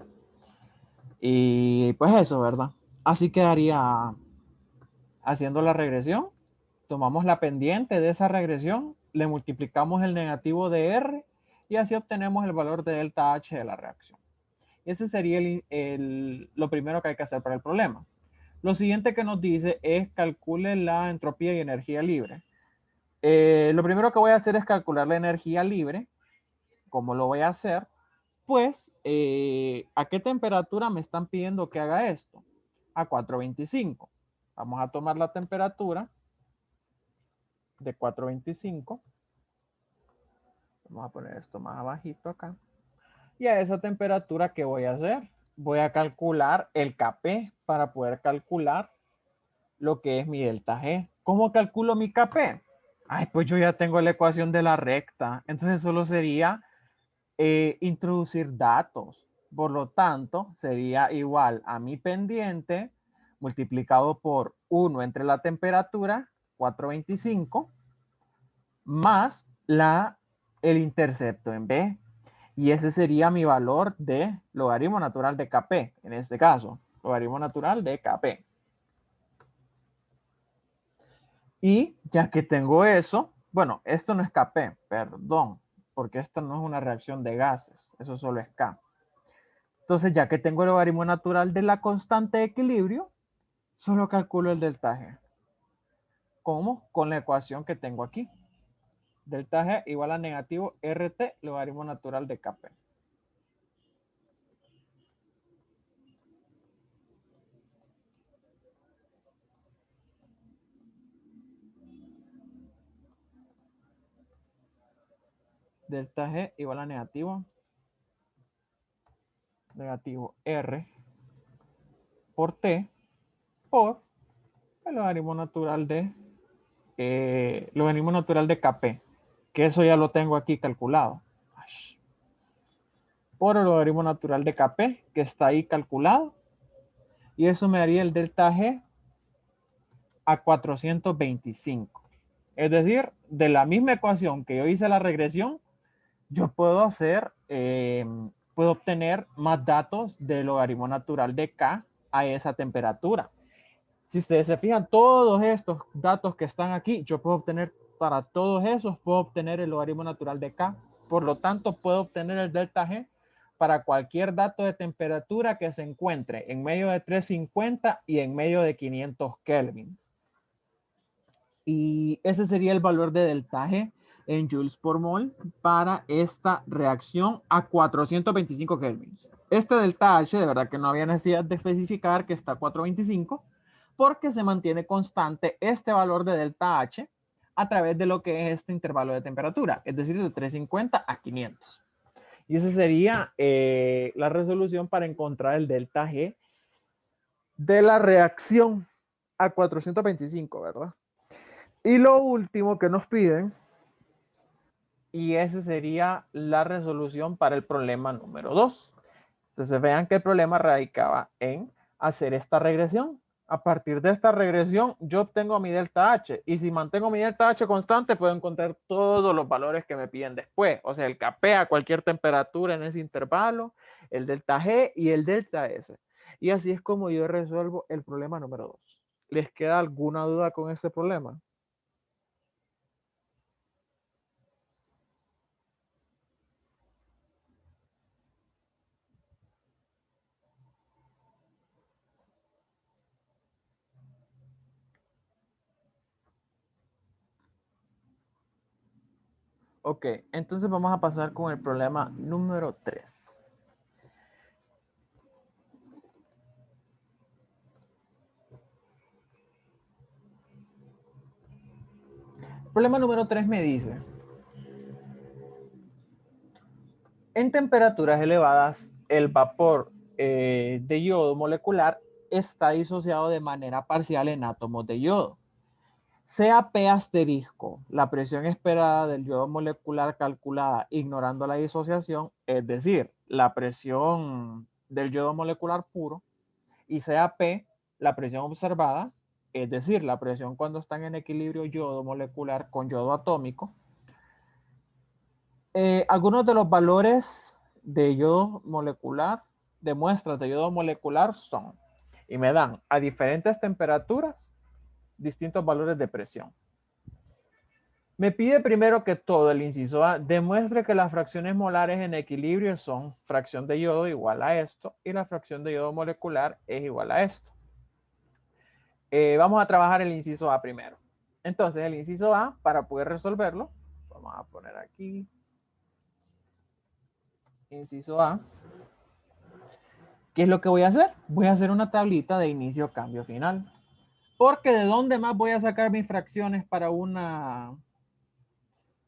Y pues eso, ¿verdad? Así quedaría haciendo la regresión. Tomamos la pendiente de esa regresión, le multiplicamos el negativo de R y así obtenemos el valor de delta H de la reacción. Ese sería lo primero que hay que hacer para el problema. Lo siguiente que nos dice es calcule la entropía y energía libre. Lo primero que voy a hacer es calcular la energía libre. ¿Cómo lo voy a hacer? Pues, ¿a qué temperatura me están pidiendo que haga esto? A 425. Vamos a tomar la temperatura de 425. Vamos a poner esto más abajito acá. Y a esa temperatura, ¿qué voy a hacer? Voy a calcular el Kp para poder calcular lo que es mi delta G. ¿Cómo calculo mi Kp? Ay, pues yo ya tengo la ecuación de la recta. Entonces solo sería introducir datos. Por lo tanto, sería igual a mi pendiente multiplicado por 1 entre la temperatura, 425, más el intercepto en B. Y ese sería mi valor de logaritmo natural de Kp, en este caso, logaritmo natural de Kp. Y ya que tengo eso, bueno, esto no es Kp, perdón, porque esta no es una reacción de gases, eso solo es K. Entonces, ya que tengo el logaritmo natural de la constante de equilibrio, solo calculo el delta G. ¿Cómo? Con la ecuación que tengo aquí. Delta G igual a negativo RT logaritmo natural de Kp. Delta G igual a negativo R por T por el logaritmo natural de Kp, que eso ya lo tengo aquí calculado. Por el logaritmo natural de Kp, que está ahí calculado. Y eso me daría el delta G a 425. Es decir, de la misma ecuación que yo hice la regresión, yo puedo puedo obtener más datos del logaritmo natural de K a esa temperatura. Si ustedes se fijan, todos estos datos que están aquí, yo puedo obtener para todos esos, puedo obtener el logaritmo natural de K. Por lo tanto, puedo obtener el delta G para cualquier dato de temperatura que se encuentre en medio de 350 y en medio de 500 Kelvin. Y ese sería el valor de delta G en joules por mol para esta reacción a 425 Kelvin. Este delta H, de verdad que no había necesidad de especificar que está a 425, porque se mantiene constante este valor de delta H a través de lo que es este intervalo de temperatura, es decir, de 350 a 500. Y esa sería la resolución para encontrar el delta G de la reacción a 425, ¿verdad? Y lo último que nos piden, y esa sería la resolución para el problema número 2. Entonces vean que el problema radicaba en hacer esta regresión. A partir de esta regresión, yo obtengo mi delta H. Y si mantengo mi delta H constante, puedo encontrar todos los valores que me piden después. O sea, el Kp a cualquier temperatura en ese intervalo, el delta G y el delta S. Y así es como yo resuelvo el problema número 2. ¿Les queda alguna duda con este problema? Ok, entonces vamos a pasar con el problema número 3. Problema número 3 me dice, en temperaturas elevadas, el vapor de yodo molecular está disociado de manera parcial en átomos de yodo. Sea P asterisco la presión esperada del yodo molecular calculada ignorando la disociación, es decir, la presión del yodo molecular puro, y sea P la presión observada, es decir, la presión cuando están en equilibrio yodo molecular con yodo atómico. Algunos de los valores de yodo molecular, de muestras de yodo molecular son, y me dan a diferentes temperaturas, distintos valores de presión. Me pide primero que todo el inciso A demuestre que las fracciones molares en equilibrio son fracción de yodo igual a esto y la fracción de yodo molecular es igual a esto. Vamos a trabajar el inciso A primero. Entonces, el inciso A, para poder resolverlo, vamos a poner aquí, inciso A. ¿Qué es lo que voy a hacer? Voy a hacer una tablita de inicio, cambio, final. Porque ¿de dónde más voy a sacar mis fracciones para una...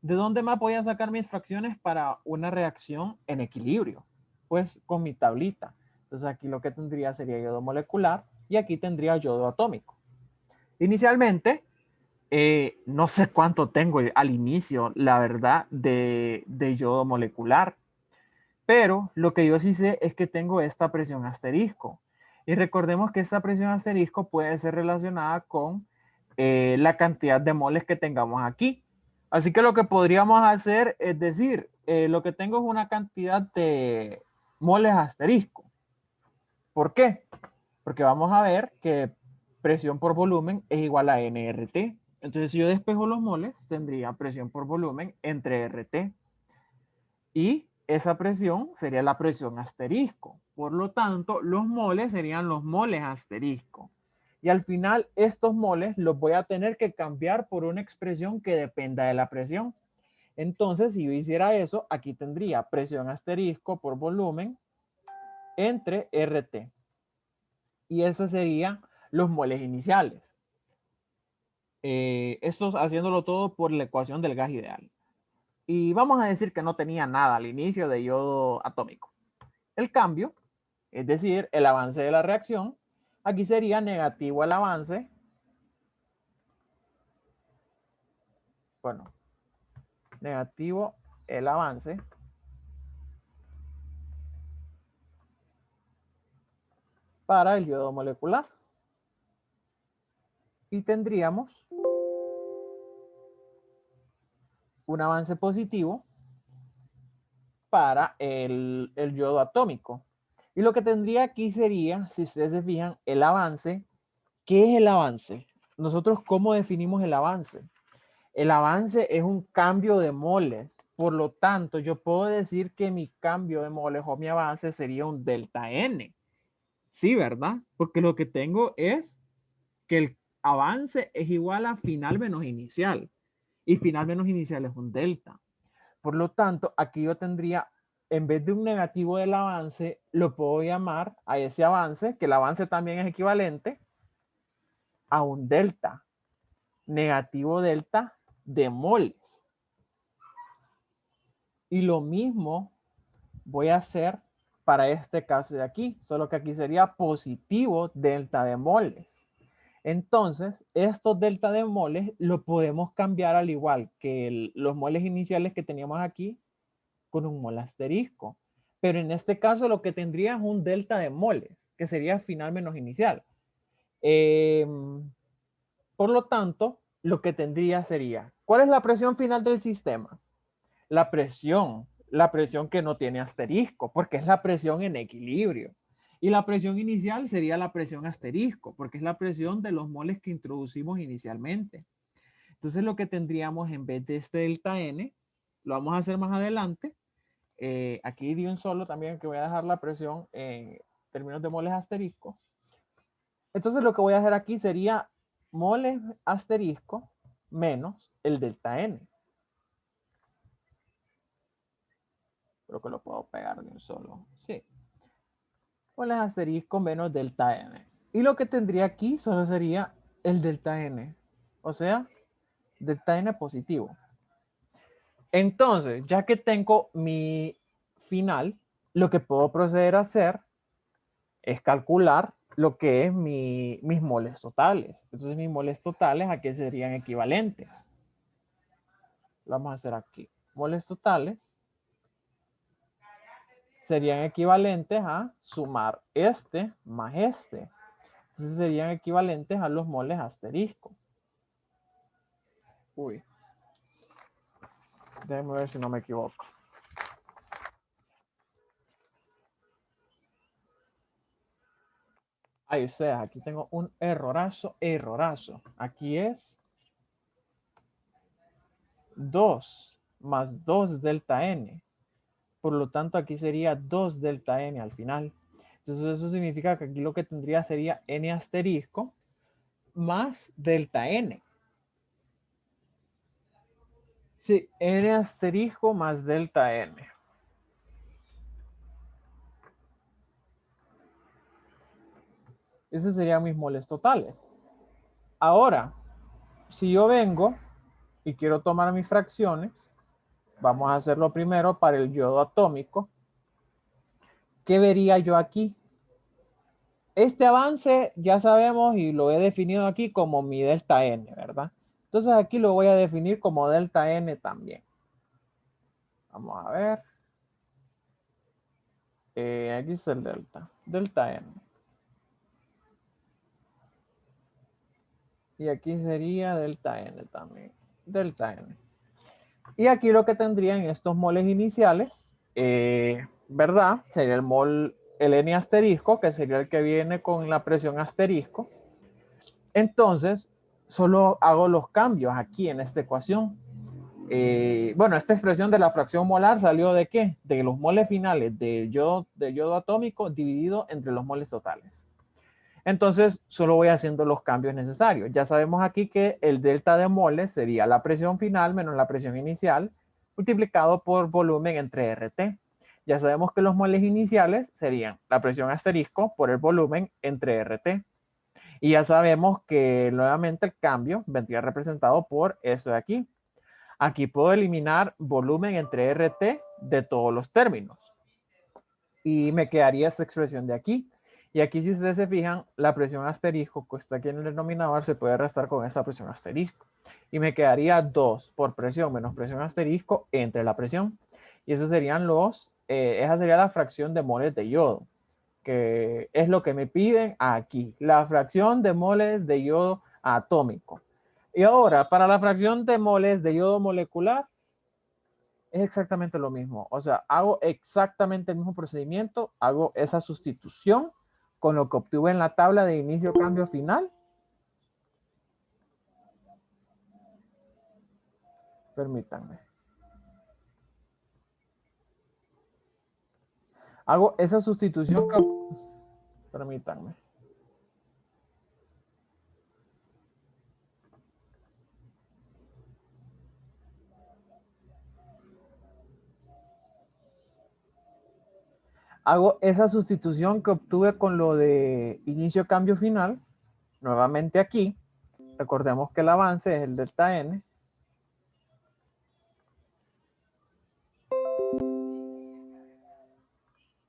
¿De dónde más voy a sacar mis fracciones para una reacción en equilibrio? Pues con mi tablita. Entonces aquí lo que tendría sería yodo molecular y aquí tendría yodo atómico. Inicialmente, no sé cuánto tengo al inicio, la verdad, de yodo molecular. Pero lo que yo sí sé es que tengo esta presión asterisco. Y recordemos que esta presión asterisco puede ser relacionada con la cantidad de moles que tengamos aquí. Así que lo que podríamos hacer es decir, lo que tengo es una cantidad de moles asterisco. ¿Por qué? Porque vamos a ver que presión por volumen es igual a nRT. Entonces, si yo despejo los moles, tendría presión por volumen entre RT. Y esa presión sería la presión asterisco. Por lo tanto, los moles serían los moles asterisco. Y al final, estos moles los voy a tener que cambiar por una expresión que dependa de la presión. Entonces, si yo hiciera eso, aquí tendría presión asterisco por volumen entre RT. Y esos serían los moles iniciales. Esto haciéndolo todo por la ecuación del gas ideal. Y vamos a decir que no tenía nada al inicio de yodo atómico. El cambio, es decir, el avance de la reacción, aquí sería negativo el avance. Bueno, negativo el avance para el yodo molecular. Y tendríamos un avance positivo para el yodo atómico. Y lo que tendría aquí sería, si ustedes se fijan, el avance. ¿Qué es el avance? Nosotros, ¿cómo definimos el avance? El avance es un cambio de moles. Por lo tanto, yo puedo decir que mi cambio de moles o mi avance sería un delta N. Sí, ¿verdad? Porque lo que tengo es que el avance es igual a final menos inicial. Y final menos inicial es un delta. Por lo tanto, aquí yo tendría, en vez de un negativo del avance, lo puedo llamar a ese avance, que el avance también es equivalente a un delta, negativo delta de moles. Y lo mismo voy a hacer para este caso de aquí, solo que aquí sería positivo delta de moles. Entonces, estos delta de moles lo podemos cambiar al igual que los moles iniciales que teníamos aquí con un mol asterisco. Pero en este caso lo que tendría es un delta de moles, que sería final menos inicial. Por lo tanto, lo que tendría sería, ¿cuál es la presión final del sistema? La presión que no tiene asterisco, porque es la presión en equilibrio. Y la presión inicial sería la presión asterisco, porque es la presión de los moles que introducimos inicialmente. Entonces lo que tendríamos en vez de este delta N, lo vamos a hacer más adelante. Aquí di un solo también que voy a dejar la presión en términos de moles asterisco. Entonces lo que voy a hacer aquí sería moles asterisco menos el delta N. Creo que lo puedo pegar de un solo. Sí. Moles asterisco menos delta N. Y lo que tendría aquí solo sería el delta N. O sea, delta N positivo. Entonces, ya que tengo mi final, lo que puedo proceder a hacer es calcular lo que es mis moles totales. Entonces, mis moles totales, ¿a qué serían equivalentes? Lo vamos a hacer aquí. Moles totales serían equivalentes a sumar este más este. Entonces, serían equivalentes a los moles asterisco. Uy. Déjenme ver si no me equivoco. Ay, o sea, aquí tengo un errorazo. Aquí es 2 más 2 delta N. Por lo tanto, aquí sería 2 delta N al final. Entonces, eso significa que aquí lo que tendría sería N asterisco más delta N. Sí, N asterisco más delta N. Esos serían mis moles totales. Ahora, si yo vengo y quiero tomar mis fracciones, vamos a hacerlo primero para el yodo atómico. ¿Qué vería yo aquí? Este avance ya sabemos y lo he definido aquí como mi delta N, ¿verdad? Entonces aquí lo voy a definir como delta N también. Vamos a ver. Aquí está el delta N. Y aquí sería delta N también. Delta N. Y aquí lo que tendrían estos moles iniciales, ¿verdad? Sería el mol, el N asterisco, que sería el que viene con la presión asterisco. Entonces, solo hago los cambios aquí en esta ecuación. Bueno, esta expresión de la fracción molar salió de qué? De los moles finales del yodo atómico dividido entre los moles totales. Entonces, solo voy haciendo los cambios necesarios. Ya sabemos aquí que el delta de moles sería la presión final menos la presión inicial multiplicado por volumen entre RT. Ya sabemos que los moles iniciales serían la presión asterisco por el volumen entre RT. Y ya sabemos que nuevamente el cambio vendría representado por esto de aquí. Aquí puedo eliminar volumen entre RT de todos los términos. Y me quedaría esta expresión de aquí. Y aquí, si ustedes se fijan, la presión asterisco que está aquí en el denominador se puede restar con esa presión asterisco. Y me quedaría 2 por presión menos presión asterisco entre la presión. Y eso serían esa sería la fracción de moles de yodo, que es lo que me piden aquí. La fracción de moles de yodo atómico. Y ahora, para la fracción de moles de yodo molecular, es exactamente lo mismo. O sea, hago exactamente el mismo procedimiento, hago esa sustitución con lo que obtuve en la tabla de inicio cambio final. Permítanme. Hago esa sustitución que... Permítanme. Hago esa sustitución que obtuve con lo de inicio cambio final. Nuevamente aquí. Recordemos que el avance es el delta N.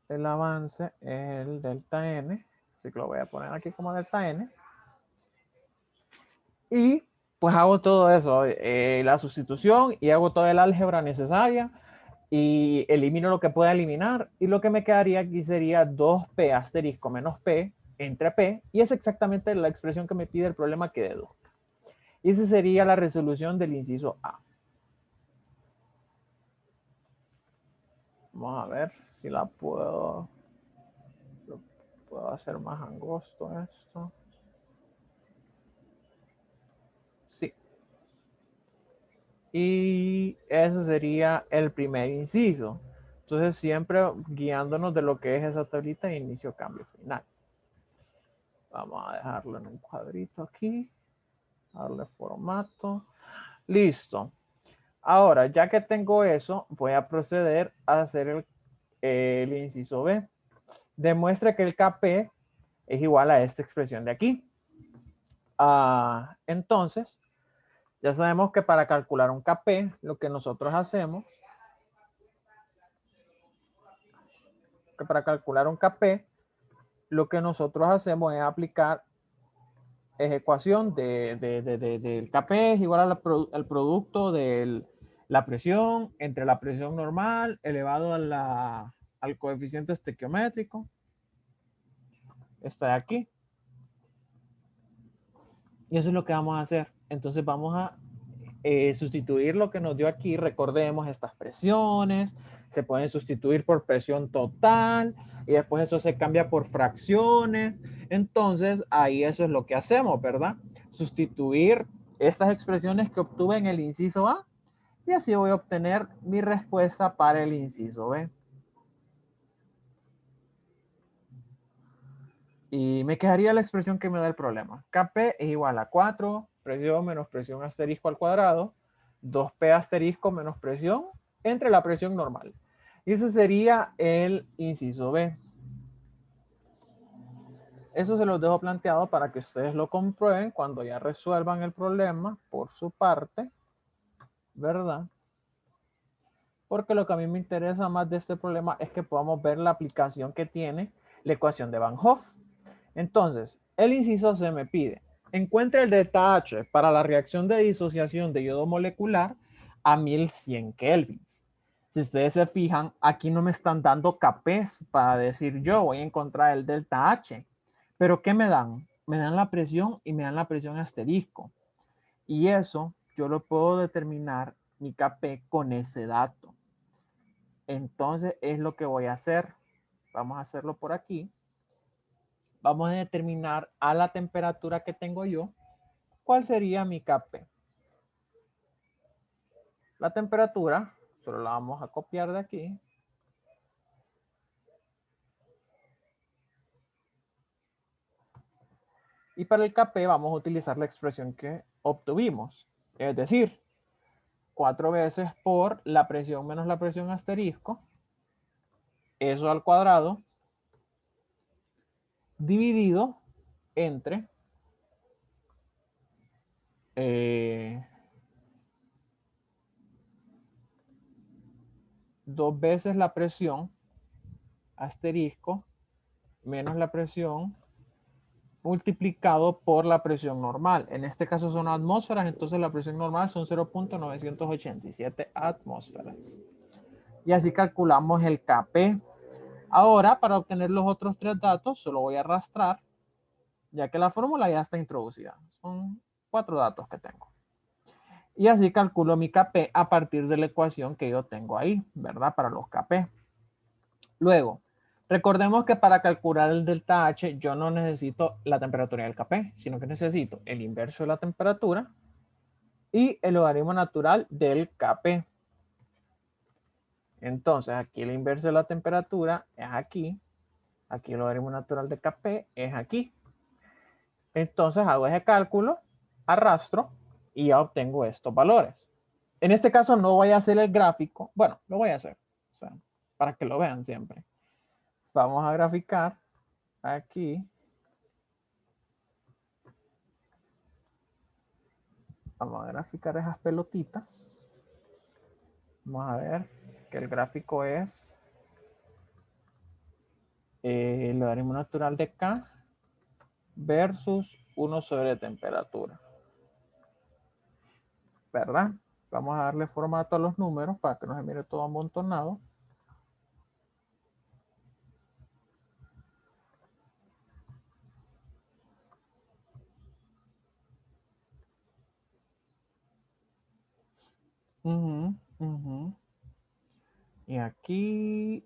El avance es el delta N. Así que lo voy a poner aquí como delta N. Y pues hago todo eso, la sustitución y hago toda el álgebra necesaria y elimino lo que pueda eliminar y lo que me quedaría aquí sería 2p asterisco menos p entre p y es exactamente la expresión que me pide el problema que deduzca. Y esa sería la resolución del inciso A. Vamos a ver si la puedo hacer más angosto esto. Sí. Y ese sería el primer inciso. Entonces siempre guiándonos de lo que es esa tablita de inicio cambio final. Vamos a dejarlo en un cuadrito aquí. Darle formato. Listo. Ahora, ya que tengo eso, voy a proceder a hacer el inciso B. Demuestra que el Kp es igual a esta expresión de aquí. Entonces, ya sabemos que para calcular un Kp, lo que nosotros hacemos, que para calcular un Kp, lo que nosotros hacemos es aplicar esa ecuación del Kp es igual al producto de la presión entre la presión normal elevado al coeficiente estequiométrico. Está de aquí. Y eso es lo que vamos a hacer. Entonces vamos a sustituir lo que nos dio aquí. Recordemos estas presiones. Se pueden sustituir por presión total. Y después eso se cambia por fracciones. Entonces ahí eso es lo que hacemos, ¿verdad? Sustituir estas expresiones que obtuve en el inciso A. Y así voy a obtener mi respuesta para el inciso B. Y me quedaría la expresión que me da el problema. Kp es igual a 4, presión menos presión asterisco al cuadrado, 2P asterisco menos presión entre la presión normal. Y ese sería el inciso B. Eso se los dejo planteado para que ustedes lo comprueben cuando ya resuelvan el problema por su parte, ¿verdad? Porque lo que a mí me interesa más de este problema es que podamos ver la aplicación que tiene la ecuación de Van Hoff. Entonces, el inciso C me pide, encuentre el delta H para la reacción de disociación de yodo molecular a 1100 kelvins. Si ustedes se fijan, aquí no me están dando Kps para decir yo voy a encontrar el delta H. Pero ¿qué me dan? Me dan la presión y me dan la presión asterisco. Y eso yo lo puedo determinar mi Kp con ese dato. Entonces es lo que voy a hacer. Vamos a hacerlo por aquí. Vamos a determinar a la temperatura que tengo yo, cuál sería mi Kp. La temperatura, solo la vamos a copiar de aquí. Y para el Kp vamos a utilizar la expresión que obtuvimos. Es decir, 4 veces por la presión menos la presión asterisco, eso al cuadrado, dividido entre 2 veces la presión asterisco menos la presión multiplicado por la presión normal. En este caso son atmósferas, entonces la presión normal son 0.987 atmósferas. Y así calculamos el Kp. Ahora, para obtener los otros 3 datos, solo voy a arrastrar, ya que la fórmula ya está introducida. Son 4 datos que tengo. Y así calculo mi Kp a partir de la ecuación que yo tengo ahí, ¿verdad? Para los Kp. Luego, recordemos que para calcular el delta H yo no necesito la temperatura del Kp, sino que necesito el inverso de la temperatura y el logaritmo natural del Kp. Entonces, aquí el inverso de la temperatura es aquí el logaritmo natural de Kp es aquí. Entonces hago ese cálculo, arrastro y ya obtengo estos valores. En este caso no voy a hacer el gráfico, bueno, lo voy a hacer, o sea, para que lo vean siempre. Vamos a graficar aquí. Vamos a graficar esas pelotitas. Vamos a ver que el gráfico es el logaritmo natural de K versus 1 sobre temperatura. ¿Verdad? Vamos a darle formato a los números para que no se mire todo amontonado. Y aquí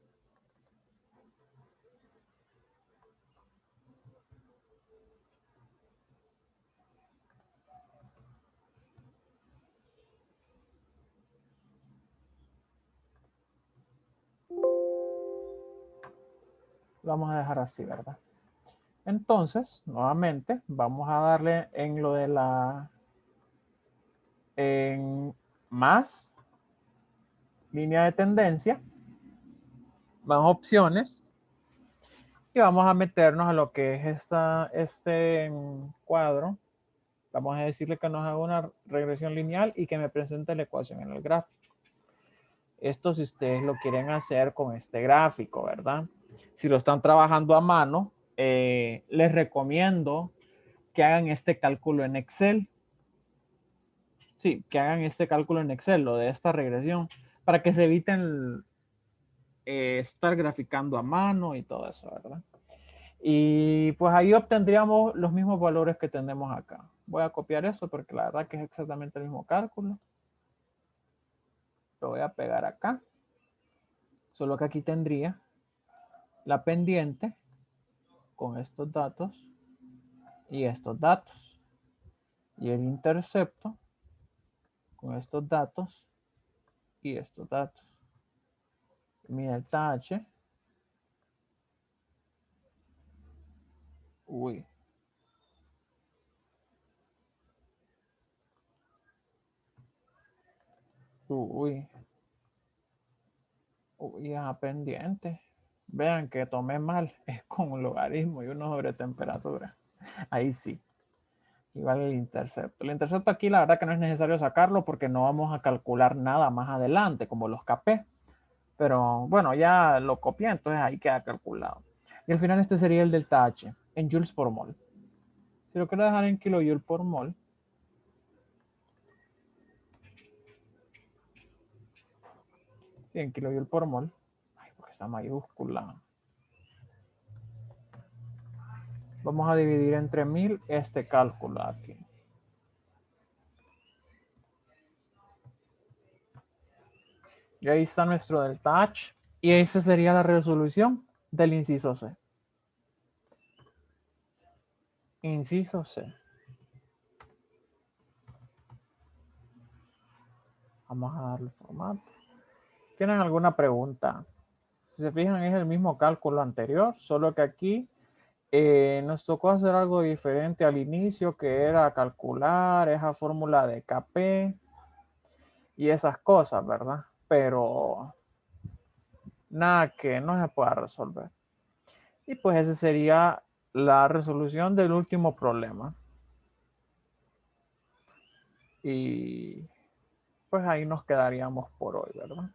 lo vamos a dejar así, ¿verdad? Entonces, nuevamente, vamos a darle en lo de la en más línea de tendencia, más opciones, y vamos a meternos a lo que es este cuadro. Vamos a decirle que nos haga una regresión lineal y que me presente la ecuación en el gráfico. Esto si ustedes lo quieren hacer con este gráfico, ¿verdad? Si lo están trabajando a mano, les recomiendo que hagan este cálculo en Excel. Sí, que hagan este cálculo en Excel, lo de esta regresión, para que se eviten estar graficando a mano y todo eso, ¿verdad? Y pues ahí obtendríamos los mismos valores que tenemos acá. Voy a copiar esto porque la verdad que es exactamente el mismo cálculo. Lo voy a pegar acá. Solo que aquí tendría la pendiente con estos datos y estos datos. Y el intercepto con estos datos y estos datos. Mi delta H. Uy. Uy, uy, pendiente. Vean que tomé mal, es con un logaritmo y uno sobre temperatura. Ahí sí. Igual el intercepto. El intercepto aquí la verdad que no es necesario sacarlo porque no vamos a calcular nada más adelante, como los KP. Pero bueno, ya lo copié, entonces ahí queda calculado. Y al final este sería el delta H en joules por mol. Si lo quiero dejar en kilojoule por mol, sí, en kilojoule por mol, ay, porque está mayúscula. Vamos a dividir entre 1000 este cálculo aquí. Y ahí está nuestro delta H. Y esa sería la resolución del inciso C. Inciso C. Vamos a darle formato. ¿Tienen alguna pregunta? Si se fijan, es el mismo cálculo anterior, solo que aquí nos tocó hacer algo diferente al inicio, que era calcular esa fórmula de KP y esas cosas, ¿verdad? Pero nada que no se pueda resolver. Y pues esa sería la resolución del último problema. Y pues ahí nos quedaríamos por hoy, ¿verdad?